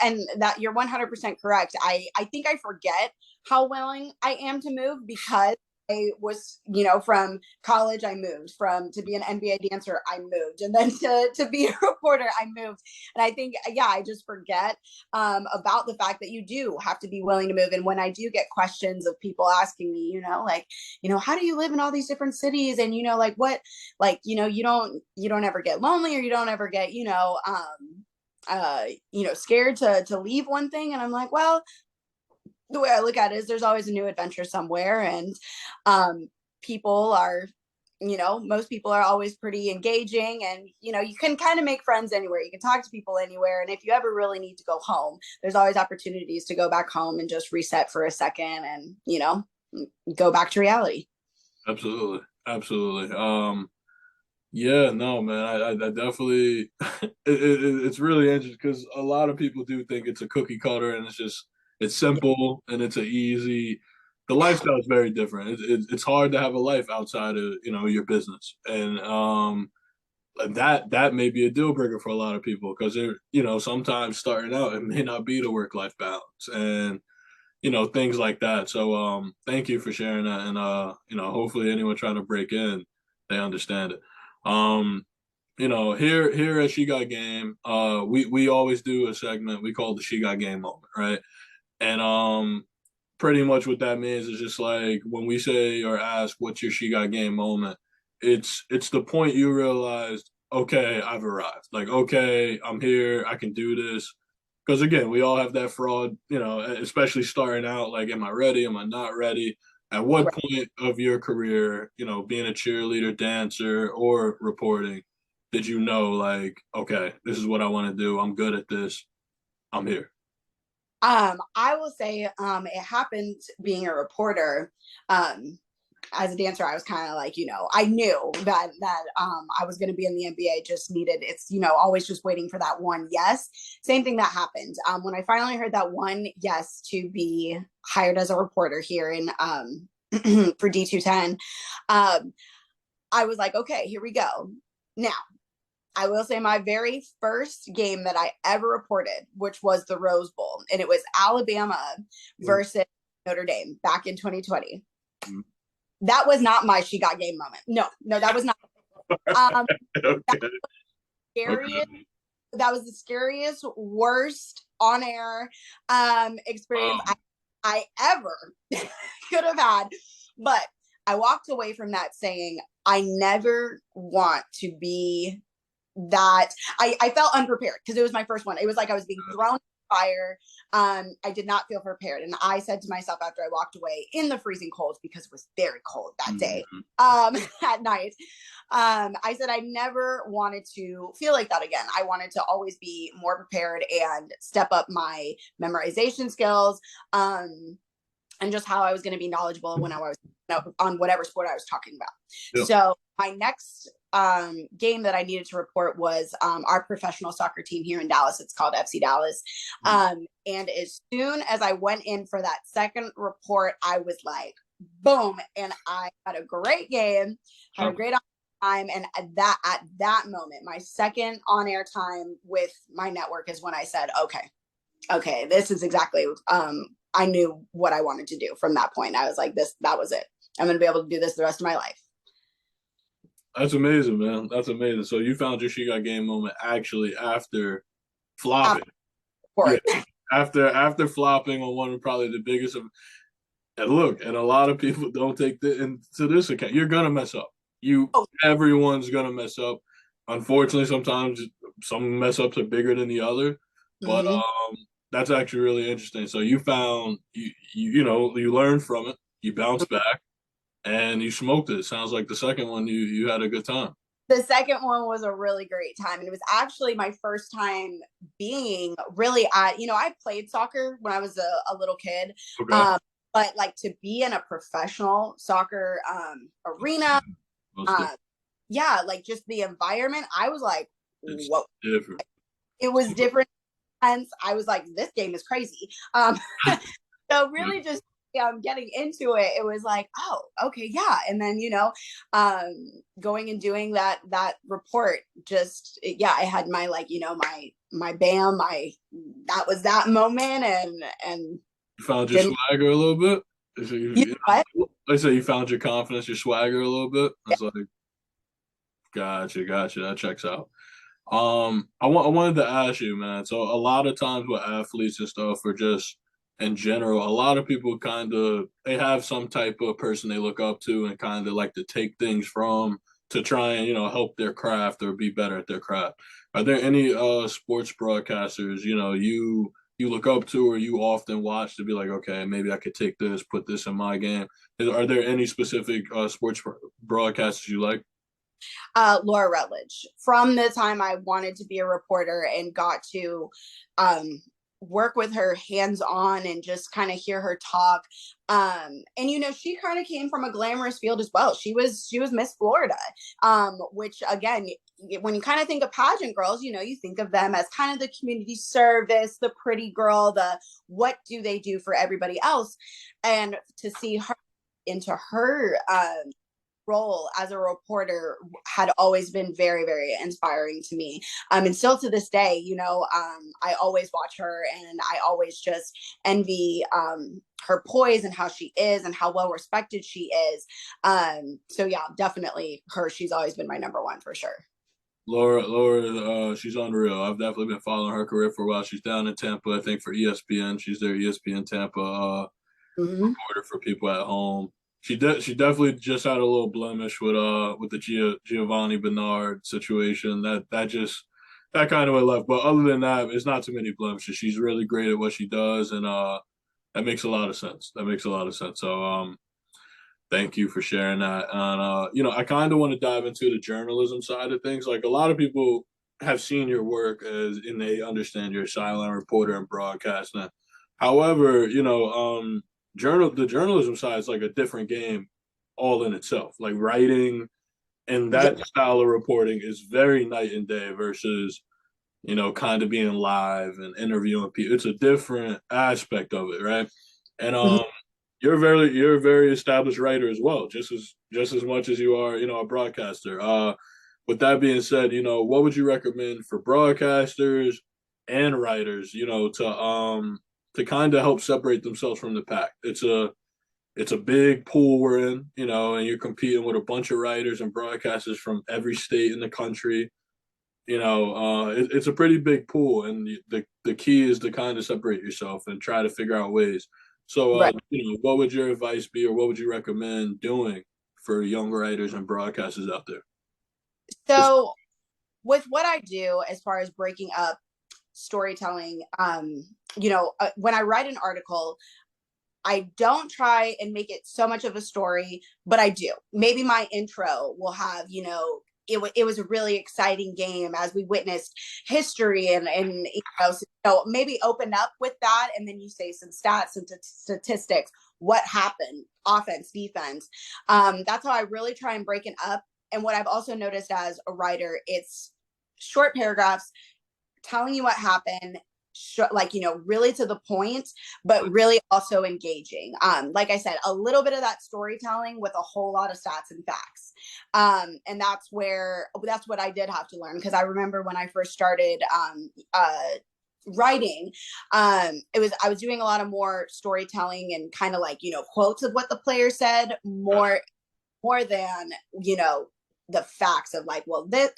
[SPEAKER 2] and that you're 100% correct. I think I forget how willing I am to move, because I was, from college I moved, from to be an NBA dancer I moved, and then to be a reporter I moved. And I think, yeah, I just forget about the fact that you do have to be willing to move. And when I do get questions of people asking me, like, how do you live in all these different cities, and like what, like, you don't ever get lonely, or you don't ever get, scared to leave one thing. And I'm like, well, the way I look at it is there's always a new adventure somewhere. And people are, most people are always pretty engaging, and you can kind of make friends anywhere, you can talk to people anywhere. And if you ever really need to go home, there's always opportunities to go back home and just reset for a second, and go back to reality.
[SPEAKER 1] Absolutely, absolutely. Yeah, no, man, I definitely, it's really interesting because a lot of people do think it's a cookie cutter and it's simple and it's a easy. The lifestyle is very different. It's hard to have a life outside of your business, and that may be a deal breaker for a lot of people because sometimes starting out it may not be the work life balance and things like that. So thank you for sharing that, and hopefully anyone trying to break in, they understand it. Um, here at She Got Game, we always do a segment we call the She Got Game Moment, right? And pretty much what that means is just like when we say or ask what's your She Got Game moment, it's the point you realized, okay, I've arrived. Like, okay, I'm here, I can do this. Because again, we all have that fraud, especially starting out, like, am I ready? Am I not ready? At what
[SPEAKER 2] Right.
[SPEAKER 1] point of your career, being a cheerleader, dancer, or reporting, did you know, like, okay, this is what I want to do. I'm good at this. I'm here.
[SPEAKER 2] I will say, it happened being a reporter. As a dancer, I was kind of like, I knew that I was going to be in the NBA. Just needed, it's always just waiting for that one yes. Same thing that happened when I finally heard that one yes to be hired as a reporter here in for D210. I was like, okay, here we go. Now I will say my very first game that I ever reported, which was the Rose Bowl, and it was Alabama versus Notre Dame back in 2020.
[SPEAKER 1] Mm-hmm.
[SPEAKER 2] That was not my she got game moment. No, no, that was not. Um,
[SPEAKER 1] Okay.
[SPEAKER 2] scariest.
[SPEAKER 1] Okay.
[SPEAKER 2] That was the scariest, worst on air experience
[SPEAKER 1] Wow.
[SPEAKER 2] I ever could have had. But I walked away from that saying, I never want to be that. I felt unprepared because it was my first one. It was like I was being thrown in fire. I did not feel prepared. And I said to myself after I walked away in the freezing cold, because it was very cold that day
[SPEAKER 1] Mm-hmm.
[SPEAKER 2] at night, I said I never wanted to feel like that again. I wanted to always be more prepared and step up my memorization skills, and just how I was going to be knowledgeable when I was on whatever sport I was talking about.
[SPEAKER 1] Yeah.
[SPEAKER 2] So my next game that I needed to report was our professional soccer team here in Dallas. It's called FC Dallas. And as soon as I went in for that second report, I was like, boom. And I had a great game, had a great time. And at that moment, my second on air time with my network is when I said, okay, this is exactly, I knew what I wanted to do from that point. I was like, that was it. I'm going to be able to do this the rest of my life.
[SPEAKER 1] That's amazing, man. That's amazing. So you found your she got game moment actually after flopping. Yeah. After flopping on one of probably the biggest of, and look, and a lot of people don't take into this account. You're gonna mess up. Everyone's gonna mess up. Unfortunately, sometimes some mess ups are bigger than the other. But that's actually really interesting. So you found you learned from it, you bounced back, and you smoked it. Sounds like the second one you had a good time.
[SPEAKER 2] The second one was a really great time, and it was actually my first time being really at, I played soccer when I was a little kid.
[SPEAKER 1] Okay.
[SPEAKER 2] But like to be in a professional soccer arena, yeah, like just the environment, I was like,
[SPEAKER 1] it's
[SPEAKER 2] whoa.
[SPEAKER 1] different.
[SPEAKER 2] It was different. I was like, this game is crazy. So really just getting into it, it was like, oh, okay, yeah. And then, going and doing that report, just, yeah, I had my, like, my bam, that was that moment. And
[SPEAKER 1] you found your swagger a little bit. So
[SPEAKER 2] what?
[SPEAKER 1] I say you found your confidence, your swagger a little bit. I was like, gotcha. That checks out. I wanted to ask you, man. So a lot of times with athletes and stuff, or just in general, a lot of people they have some type of person they look up to and kind of like to take things from to try and help their craft or be better at their craft. Are there any sports broadcasters you look up to or you often watch to be like, okay, maybe I could take this, put this in my game? Are there any specific sports broadcasters you like?
[SPEAKER 2] Laura Rutledge. From the time I wanted to be a reporter and got to work with her hands on and just kind of hear her talk. And she kind of came from a glamorous field as well. She was Miss Florida, which again, when you kind of think of pageant girls, you think of them as kind of the community service, the pretty girl, the what do they do for everybody else, and to see her into her role as a reporter had always been very, very inspiring to me. And still to this day, I always watch her and I always just envy her poise and how she is and how well respected she is. So yeah, definitely her. She's always been my number one for sure.
[SPEAKER 1] Laura, she's unreal. I've definitely been following her career for a while. She's down in Tampa, I think, for ESPN. She's their ESPN Tampa reporter for people at home. She definitely just had a little blemish with the Giovanni Bernard situation. That kind of went left. But other than that, it's not too many blemishes. She's really great at what she does, and that makes a lot of sense. So thank you for sharing that. And I kind of want to dive into the journalism side of things. Like a lot of people have seen your work and they understand you're a sideline reporter and broadcaster. However, the journalism side is like a different game all in itself. Like writing and that style of reporting is very night and day versus kind of being live and interviewing people. It's a different aspect of it, right? And you're a very established writer as well, just as much as you are a broadcaster. with that being said, what would you recommend for broadcasters and writers, to kind of help separate themselves from the pack? It's a big pool we're in, and you're competing with a bunch of writers and broadcasters from every state in the country. It's a pretty big pool, and the key is to kind of separate yourself and try to figure out ways. So,
[SPEAKER 2] Right.
[SPEAKER 1] what would your advice be, or what would you recommend doing for young writers and broadcasters out there? Just
[SPEAKER 2] So with what I do as far as breaking up storytelling, when I write an article, I don't try and make it so much of a story, but I do. Maybe my intro will have, it was a really exciting game as we witnessed history and so maybe open up with that, and then you say some stats and statistics, what happened, offense, defense. That's how I really try and break it up. And what I've also noticed as a writer, it's short paragraphs telling you what happened, really to the point, but really also engaging. Like I said, a little bit of that storytelling with a whole lot of stats and facts. And that's what I did have to learn, because I remember when I first started writing, I was doing a lot of more storytelling and kind of like, quotes of what the player said, more than, the facts of like, well, this,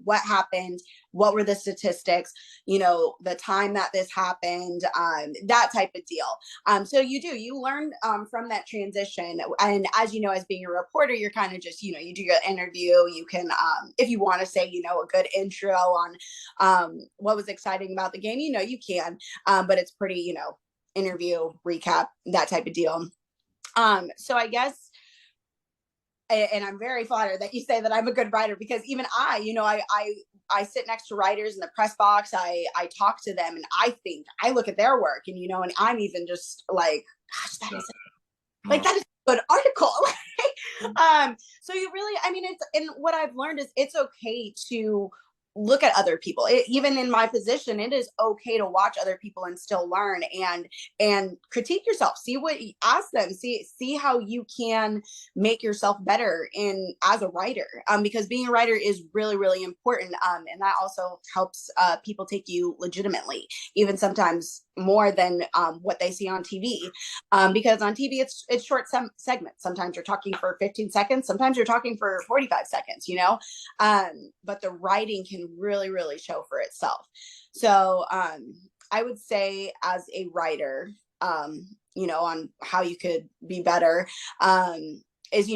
[SPEAKER 2] what happened, what were the statistics, the time that this happened, that type of deal. So you learn from that transition. And as you know, as being a reporter, you're kind of just, you do your interview, you can, if you want to say, a good intro on what was exciting about the game, you can, but it's pretty, interview, recap, that type of deal. So I guess, and I'm very flattered that you say that I'm a good writer, because even I sit next to writers in the press box. I talk to them, and I look at their work, and and I'm even just like, gosh, that is a good article. So you really, I mean, it's, and what I've learned is it's okay to look at other people. Even in my position, it is okay to watch other people and still learn and critique yourself. See what, ask them, see how you can make yourself better in as a writer. Because being a writer is really, really important. And that also helps people take you legitimately, even sometimes more than what they see on TV. Because on TV, it's short segments. Sometimes you're talking for 15 seconds. Sometimes you're talking for 45 seconds, but the writing can really, really show for itself. So I would say, as a writer, on how you could be better, is,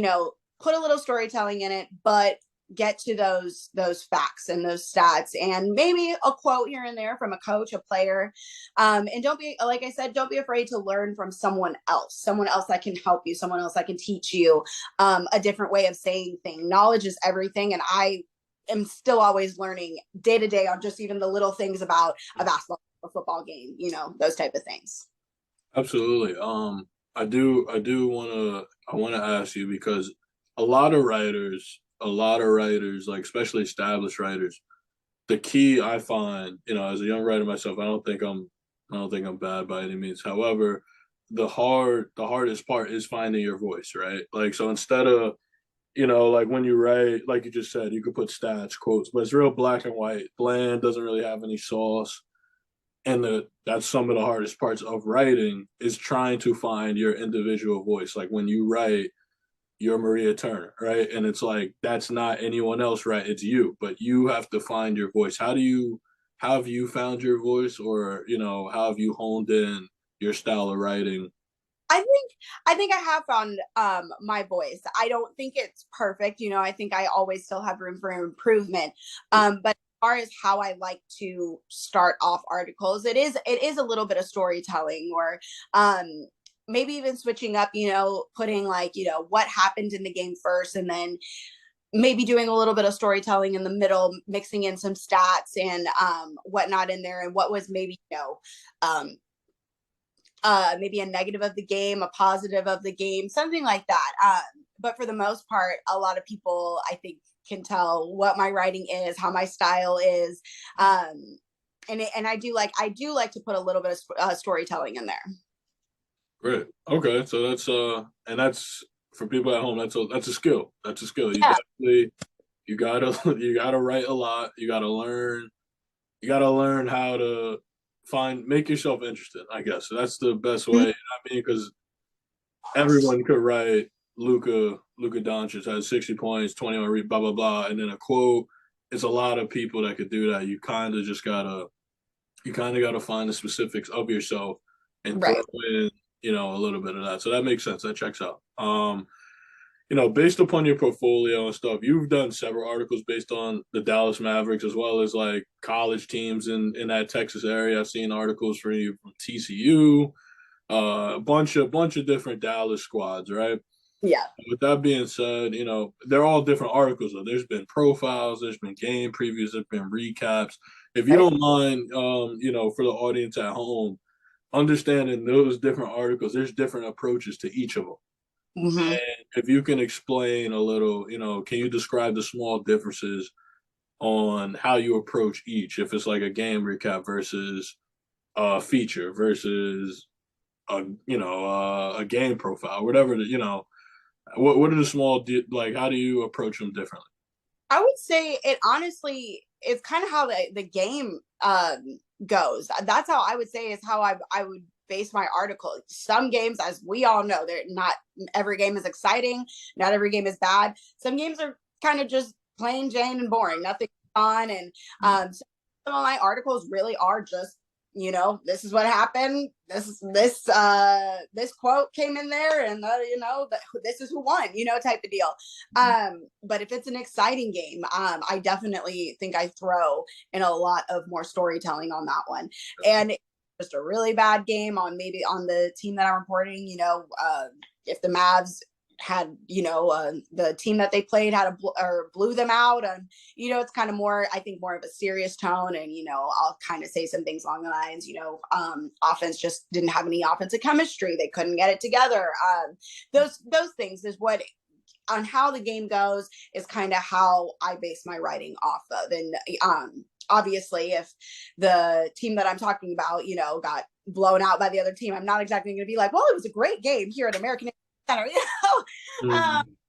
[SPEAKER 2] put a little storytelling in it, but get to those facts and those stats, and maybe a quote here and there from a coach, a player. And don't be, like I said, don't be afraid to learn from someone else that can help you, someone else that can teach you a different way of saying things. Knowledge is everything, and I am still always learning day to day on just even the little things about a basketball, a football game, those type of things.
[SPEAKER 1] Absolutely. I want to ask you, because a lot of writers, like especially established writers, the key I find, as a young writer myself, I don't think I'm bad by any means. However, the hardest part is finding your voice, right? Like, so instead of, like when you write, like you just said, you could put stats, quotes, but it's real black and white, bland, doesn't really have any sauce. And that's some of the hardest parts of writing, is trying to find your individual voice. Like when you write, you're Maria Turner, right? And it's like, that's not anyone else, right? It's you, but you have to find your voice. How have you found your voice, or, how have you honed in your style of writing?
[SPEAKER 2] I think I have found my voice. I don't think it's perfect. I think I always still have room for improvement. But as far as how I like to start off articles, it is a little bit of storytelling, or maybe even switching up, putting like, what happened in the game first, and then maybe doing a little bit of storytelling in the middle, mixing in some stats and whatnot in there, and what was maybe, um, maybe a negative of the game, a positive of the game, something like that. But for the most part, a lot of people, I think, can tell what my writing is, how my style is, and I do like to put a little bit of storytelling in there.
[SPEAKER 1] Great. Okay. So that's for people at home, that's a skill. That's a skill. You
[SPEAKER 2] Yeah,
[SPEAKER 1] definitely You gotta you gotta write a lot. You gotta learn how to make yourself interested. I guess that's the best way. I mean, because everyone could write Luka Doncic has 60 points, 21 blah blah blah, and then a quote. It's a lot of people that could do that. You kind of gotta find the specifics of yourself and throw
[SPEAKER 2] Right.
[SPEAKER 1] in a little bit of that. So that makes sense. That checks out. Based upon your portfolio and stuff, you've done several articles based on the Dallas Mavericks as well as like college teams in that Texas area. I've seen articles for you from TCU, a bunch of different Dallas squads, right?
[SPEAKER 2] Yeah.
[SPEAKER 1] With that being said, they're all different articles. Though. There's been profiles, there's been game previews, there's been recaps. If you
[SPEAKER 2] Right.
[SPEAKER 1] don't mind, for the audience at home, understanding those different articles, there's different approaches to each of them.
[SPEAKER 2] Mm-hmm.
[SPEAKER 1] And if you can explain a little, can you describe the small differences on how you approach each? If it's like a game recap versus a feature versus a game profile, whatever. What are the small like? How do you approach them differently?
[SPEAKER 2] I would say it honestly, it's kind of how the game goes. That's how I would say is how I would base my article. Some games, as we all know, they're not every game is exciting, not every game is bad. Some games are kind of just plain Jane and boring, nothing fun. And some of my articles really are just this is what happened, this quote came in there, and this is who won, type of deal. But if it's an exciting game, I definitely think I throw in a lot of more storytelling on that one. And just a really bad game on maybe on the team that I'm reporting, if the Mavs had the team that they played had or blew them out, and it's kind of more, I think, more of a serious tone. And I'll kind of say some things along the lines, offense just didn't have any offensive chemistry, they couldn't get it together. Those things is what, on how the game goes, is kind of how I base my writing off of. And obviously if the team that I'm talking about got blown out by the other team, I'm not exactly going to be like, well, it was a great game here at American Center,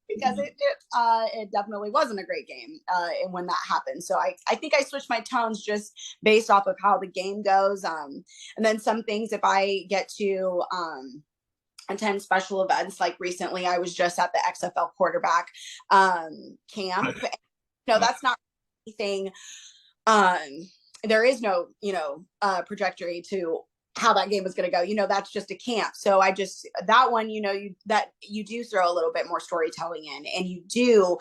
[SPEAKER 2] because it definitely wasn't a great game, and when that happened. So I think I switched my tones just based off of how the game goes. And then some things, if I get to attend special events, like recently I was just at the XFL quarterback camp. That's not anything. There is no trajectory to how that game was going to go. That's just a camp. So I just, that one, you do throw a little bit more storytelling in, and you do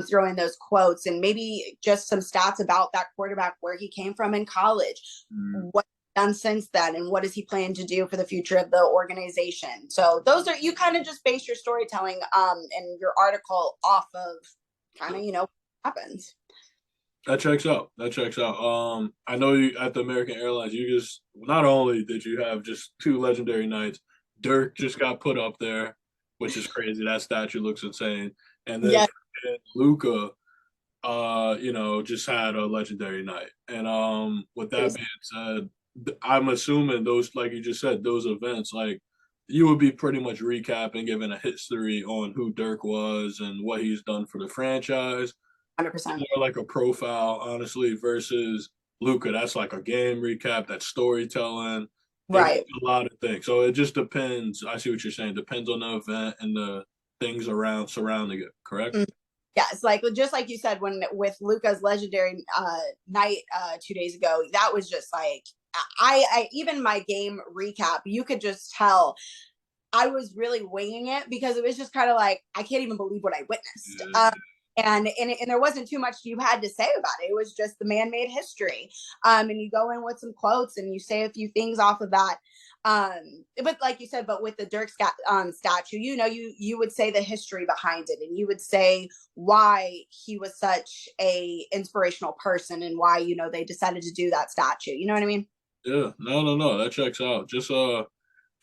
[SPEAKER 2] throw in those quotes and maybe just some stats about that quarterback, where he came from in college, what he's done since then, and what does he plan to do for the future of the organization. So those are, you kind of just base your storytelling and your article off of kind of, what happens.
[SPEAKER 1] That checks out. That checks out. I know you at the American Airlines. You just not only did you have just two legendary nights, Dirk just got put up there, which is crazy. That statue looks insane. And then
[SPEAKER 2] Yeah.
[SPEAKER 1] Luka, just had a legendary night. And with that being said, I'm assuming those, like you just said, those events, like you would be pretty much recapping, giving a history on who Dirk was and what he's done for the franchise.
[SPEAKER 2] 100%.
[SPEAKER 1] More like a profile, honestly, versus Luka. That's like a game recap, that's storytelling. It's
[SPEAKER 2] Right.
[SPEAKER 1] a lot of things. So it just depends. I see what you're saying. Depends on the event and the things around surrounding it. Correct?
[SPEAKER 2] Yeah, it's like just like you said, when with Luka's legendary night 2 days ago, that was just like I even my game recap, you could just tell I was really winging it, because it was just kind of like, I can't even believe what I witnessed. And there wasn't too much you had to say about it. It was just the man-made history. And you go in with some quotes and you say a few things off of that. But like you said, but with the Dirk statue, you would say the history behind it, and you would say why he was such a inspirational person, and why they decided to do that statue. You know what I mean?
[SPEAKER 1] Yeah. No. That checks out.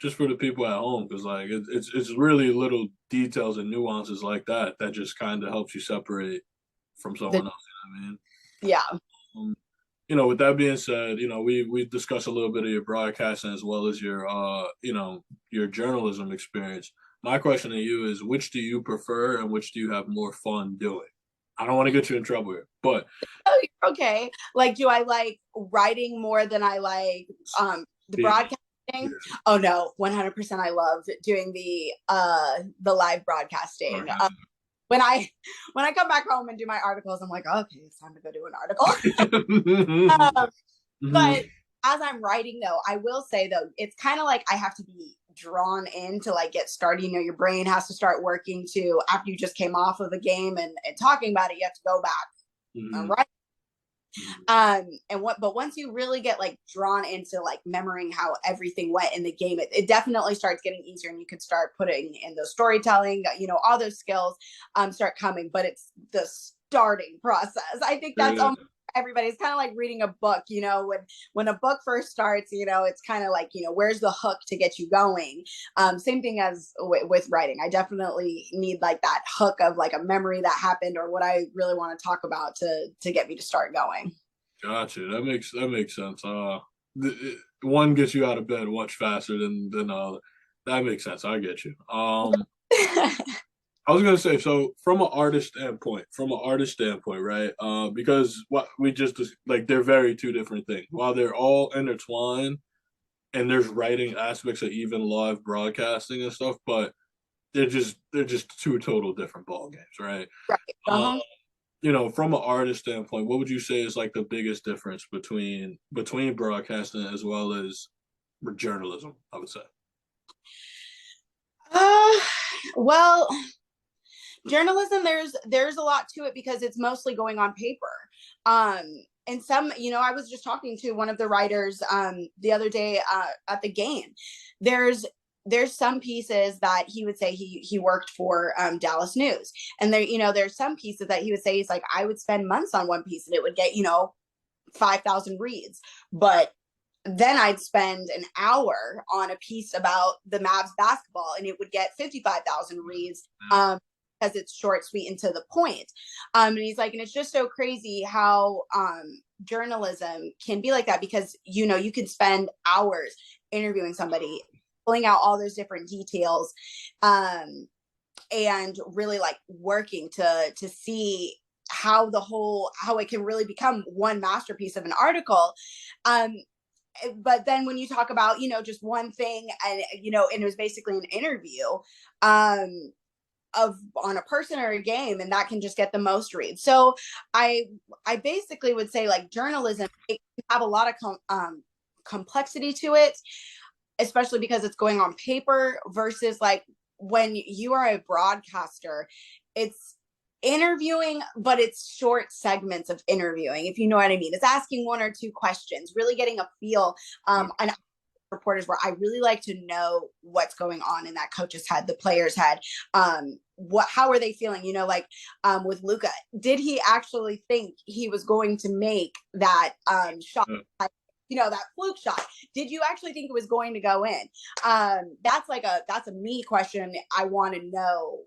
[SPEAKER 1] Just for the people at home, because like it's really little details and nuances like that that just kind of helps you separate from someone else. You know what I mean?
[SPEAKER 2] Yeah.
[SPEAKER 1] Um, with that being said, we discussed a little bit of your broadcasting as well as your your journalism experience. My question to you is, which do you prefer and which do you have more fun doing? I don't want to get you in trouble here, but
[SPEAKER 2] Oh, you're okay. Like, do I like writing more than I like the
[SPEAKER 1] speaking,
[SPEAKER 2] broadcasting?
[SPEAKER 1] yeah,
[SPEAKER 2] Oh no, 100% I love doing the live broadcasting.
[SPEAKER 1] broadcasting.
[SPEAKER 2] When I when I come back home and do my articles, I'm like, okay, it's time to go do an article. um, but as I'm writing though, I will say though, it's kind of like I have to be drawn in to like get started. You know, your brain has to start working to after you just came off of a game and talking about it, you have to go back and write. And what but once you really get like drawn into like remembering how everything went in the game, it definitely starts getting easier and you can start putting in those storytelling, you know, all those skills start coming, but it's the starting process. I think that's
[SPEAKER 1] Yeah.
[SPEAKER 2] everybody's kind of like reading a book, you know, when a book first starts, you know, it's kind of like, you know, where's the hook to get you going. Same thing as with writing. I definitely need like that hook of like a memory that happened or what I really want to talk about to get me to start going.
[SPEAKER 1] Gotcha. That makes sense. One gets you out of bed much faster than that makes sense. I get you. I was gonna say, so from an artist standpoint, right? Because what we just like they're very two different things. While they're all intertwined, and there's writing aspects of even live broadcasting and stuff, but they're just two total different ball games, right?
[SPEAKER 2] Right.
[SPEAKER 1] Uh,
[SPEAKER 2] Uh-huh.
[SPEAKER 1] from an artist standpoint, what would you say is like the biggest difference between broadcasting as well as journalism? I would say.
[SPEAKER 2] Uh, well, journalism there's a lot to it because it's mostly going on paper. Um, and some, you know, I was just talking to one of the writers the other day at the game. There's there's some pieces that he would say he worked for Dallas News, and there, you know, there's some pieces that he would say he's like I would spend months on one piece and it would get, you know, 5,000 reads, but then I'd spend an hour on a piece about the Mavs basketball and it would get 55,000 reads because it's short, sweet, and to the point. And he's like, and it's just so crazy how journalism can be like that because, you know, you can spend hours interviewing somebody, pulling out all those different details and really like working to see how it can really become one masterpiece of an article. um but then when you talk about, you know, just one thing and, you know, and it was basically an interview um of on a person or a game and that can just get the most reads. So i I basically would say like journalism, it can have a lot of complexity to it, especially because it's going on paper versus like when you are a broadcaster, it's interviewing, but it's short segments of interviewing, if you know what I mean. It's asking one or two questions, really getting a feel. And reporters where I really like to know what's going on in that coach's head, the player's head. How are they feeling? You know, like with Luka, did he actually think he was going to make that shot? You know, that fluke shot. Did you actually think it was going to go in? That's a me question. I want to know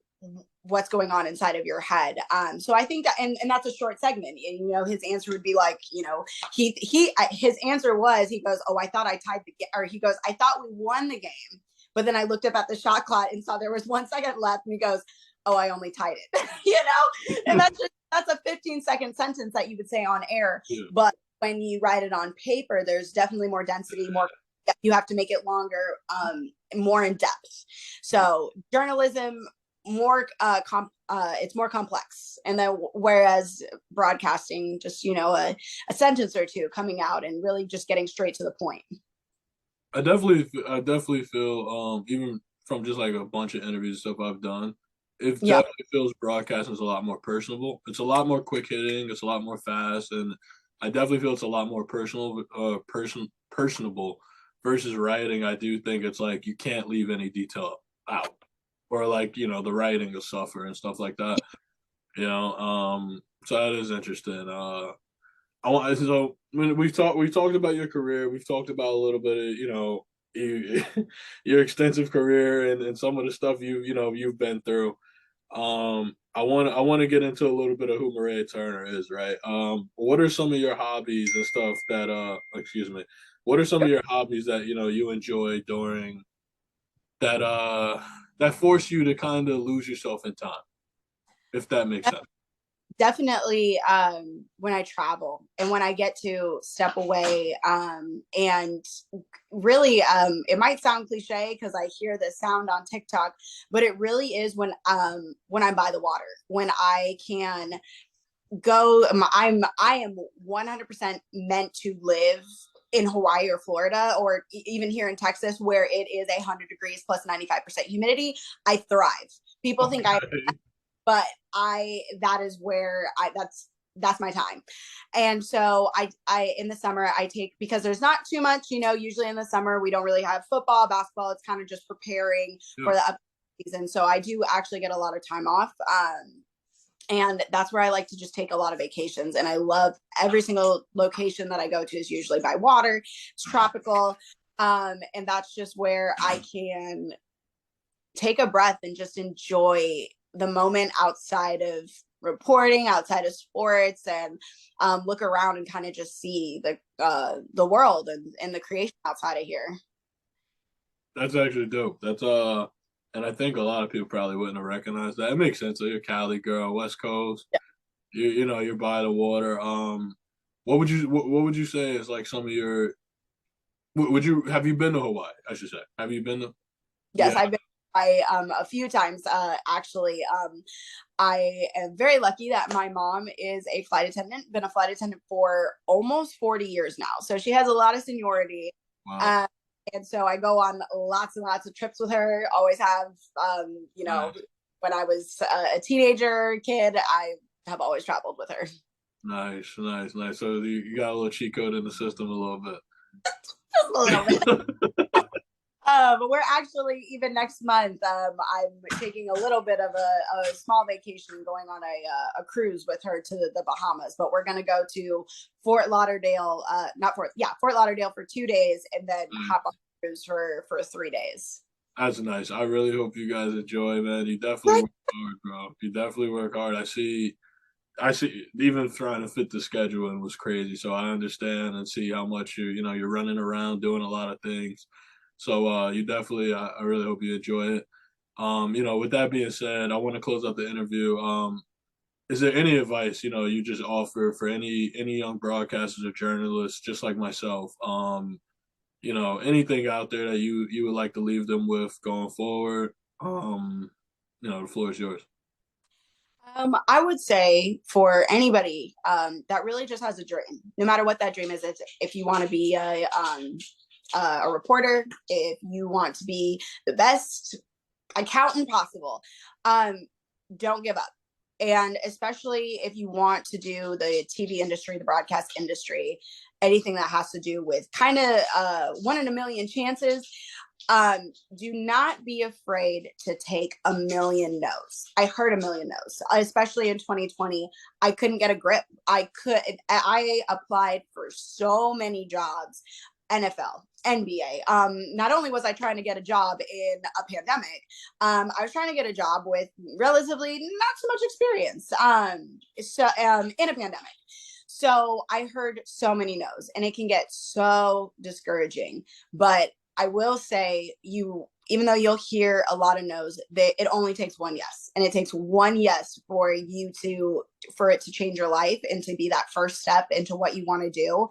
[SPEAKER 2] what's going on inside of your head. So I think that, and that's a short segment. And, you know, his answer would be like, you know, his answer was, he goes, oh, I thought I tied the game, or he goes, I thought we won the game, but then I looked up at the shot clock and saw there was 1 second left, and he goes, oh, I only tied it, you know, and that's a 15-second sentence that you would say on air,
[SPEAKER 1] Yeah.
[SPEAKER 2] but when you write it on paper, there's definitely more density, more, you have to make it longer, more in depth. So journalism, more it's more complex, and then whereas broadcasting, just, you know, a sentence or two coming out and really just getting straight to the point.
[SPEAKER 1] I definitely feel even from just like a bunch of interviews and stuff I've done, it
[SPEAKER 2] Yeah.
[SPEAKER 1] definitely feels broadcasting is a lot more personable. It's a lot more quick hitting. It's a lot more fast, and I definitely feel it's a lot more personable versus writing. I do think it's like you can't leave any detail out, or like, you know, the writing will suffer and stuff like that. You know, so that is interesting. I want so when we've talked about your career, we've talked about a little bit of, you know, you, your extensive career and some of the stuff you've been through. I want to get into a little bit of who Raya Turner is, right? What are some of your hobbies and stuff that excuse me, what are some of your hobbies that you enjoy during that force you to kind of lose yourself in time, if that makes sense?
[SPEAKER 2] Definitely when I travel and when I get to step away and really it might sound cliche because I hear this sound on TikTok, but it really is when I'm by the water, when I can go. I am 100% meant to live in Hawaii or Florida or even here in Texas where it is 100 degrees plus 95% humidity. I thrive. People think I,
[SPEAKER 1] Okay.
[SPEAKER 2] but I that is where I that's my time. And so I in the summer I take, because there's not too much, usually in the summer we don't really have football, basketball. It's kind of just preparing
[SPEAKER 1] Yeah.
[SPEAKER 2] for the upcoming season. So I do actually get a lot of time off. And that's where I like to just take a lot of vacations. And I love every single location that I go to is usually by water. It's tropical. And that's just where I can take a breath and just enjoy the moment outside of reporting, outside of sports, and look around and kind of just see the world and the creation outside of here.
[SPEAKER 1] That's actually dope. That's and I think a lot of people probably wouldn't have recognized that. It makes sense. So you're a Cali girl, West Coast. You're by the water. What would you say is like some of your would you have you been to Hawaii? I should say. Have you been to?
[SPEAKER 2] Yes,
[SPEAKER 1] Yeah.
[SPEAKER 2] I've been I a few times actually. I am very lucky that my mom is a flight attendant, been a flight attendant for almost 40 years now. So she has a lot of seniority.
[SPEAKER 1] Wow.
[SPEAKER 2] Uh, and so I go on lots and lots of trips with her. Always have,
[SPEAKER 1] Nice.
[SPEAKER 2] when I was a teenager, kid, I have always traveled with her.
[SPEAKER 1] Nice. Nice. Nice. So you got a little cheat code in the system a little
[SPEAKER 2] Just a little bit.
[SPEAKER 1] bit.
[SPEAKER 2] But we're actually, even next month, I'm taking a little bit of a small vacation, going on a cruise with her to the Bahamas. But we're gonna go to Fort Lauderdale, not Fort, yeah, Fort Lauderdale for 2 days, and then hop on a cruise for 3 days.
[SPEAKER 1] That's nice. I really hope you guys enjoy, man. You definitely work hard, bro. You definitely work hard. I see even trying to fit the schedule in was crazy. So I understand and see how much you're running around doing a lot of things. So you definitely I really hope you enjoy it. With that being said, I want to close out the interview. Is there any advice, you just offer for any young broadcasters or journalists just like myself? Anything out there that you would like to leave them with going forward? The floor is yours.
[SPEAKER 2] I would say for anybody that really just has a dream, no matter what that dream is, if you want to be a reporter, if you want to be the best accountant possible, um, don't give up. And especially if you want to do the TV industry, the broadcast industry, anything that has to do with kind of one in a million chances, do not be afraid to take a million no's. I heard a million no's, especially in 2020. I couldn't get a grip. I applied for so many jobs, NFL, NBA. Not only was I trying to get a job in a pandemic, I was trying to get a job with relatively not so much experience. In a pandemic. So I heard so many no's, and it can get so discouraging. But I will say, even though you'll hear a lot of no's, it only takes one yes, and it takes one yes for it to change your life and to be that first step into what you want to do.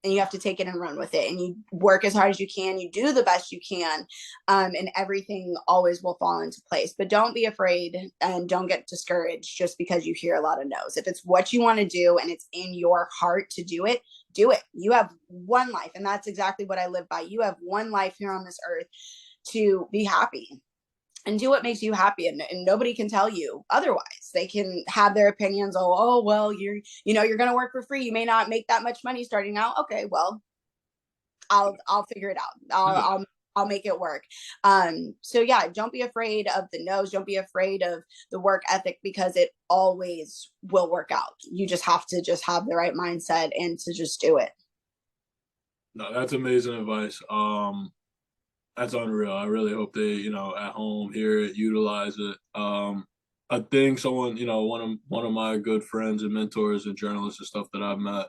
[SPEAKER 2] And you have to take it and run with it, and you work as hard as you can, you do the best you can, and everything always will fall into place. But don't be afraid and don't get discouraged just because you hear a lot of no's. If it's what you want to do and it's in your heart to do it, do it. You have one life, and that's exactly what I live by. You have one life here on this earth to be happy and do what makes you happy, and nobody can tell you otherwise. They can have their opinions. Oh well, you're going to work for free, you may not make that much money starting out. Okay, well, I'll figure it out. I'll make it work. So yeah, don't be afraid of the no's. Don't be afraid of the work ethic, because it always will work out. You just have to just have the right mindset and to just do it.
[SPEAKER 1] No, that's amazing advice. That's unreal. I really hope they, at home hear it, utilize it. I think someone, one of my good friends and mentors and journalists and stuff that I've met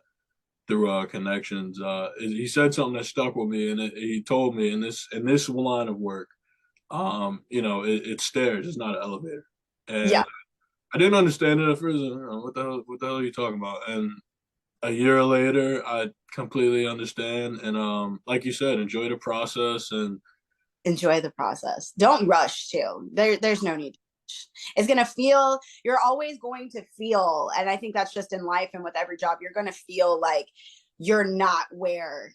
[SPEAKER 1] through connections, he said something that stuck with me, and he told me in this line of work, it's stairs, it's not an elevator, and
[SPEAKER 2] Yeah.
[SPEAKER 1] I didn't understand it at first. What the hell are you talking about? And a year later, I completely understand. And like you said, enjoy the process. And
[SPEAKER 2] Enjoy the process. Don't rush too. There's no need to rush. It's gonna feel, you're always going to feel, and I think that's just in life and with every job, you're gonna feel like you're not where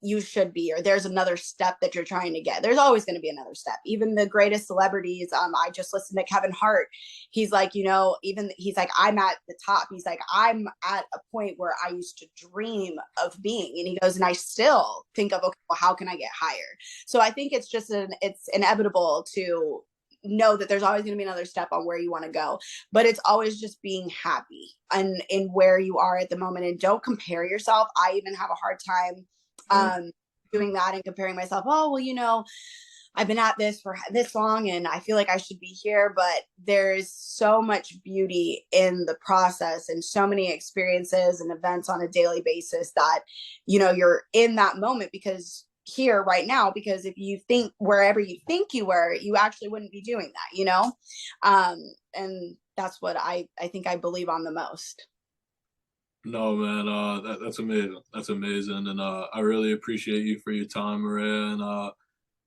[SPEAKER 2] you should be, or there's another step that you're trying to get. There's always going to be another step. Even the greatest celebrities, I just listened to Kevin Hart. He's like, you know, even he's like, I'm at the top. He's like, I'm at a point where I used to dream of being, and he goes, and I still think of, okay, well, how can I get higher? So I think it's just it's inevitable to know that there's always going to be another step on where you want to go, but it's always just being happy and in where you are at the moment, and don't compare yourself. I even have a hard time
[SPEAKER 1] yeah,
[SPEAKER 2] doing that and comparing myself. Oh, well, you know, I've been at this for this long and I feel like I should be here, but there's so much beauty in the process and so many experiences and events on a daily basis that, you know, you're in that moment because here right now, because if you think wherever you think you were, you actually wouldn't be doing that, you know. And that's what I think I believe on the most.
[SPEAKER 1] no, man, that's amazing. That's amazing, and I really appreciate you for your time, Maria, and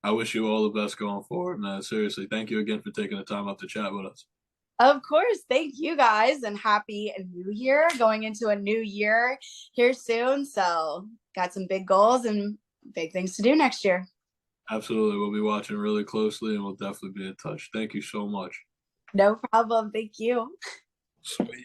[SPEAKER 1] I wish you all the best going forward, man. Seriously, thank you again for taking the time out to chat with us.
[SPEAKER 2] Of course, thank you guys, and happy new year, going into a new year here soon. So got some big goals and big things to do next year.
[SPEAKER 1] Absolutely, we'll be watching really closely, and we'll definitely be in touch. Thank you so much.
[SPEAKER 2] No problem. Thank you.
[SPEAKER 1] Sweet.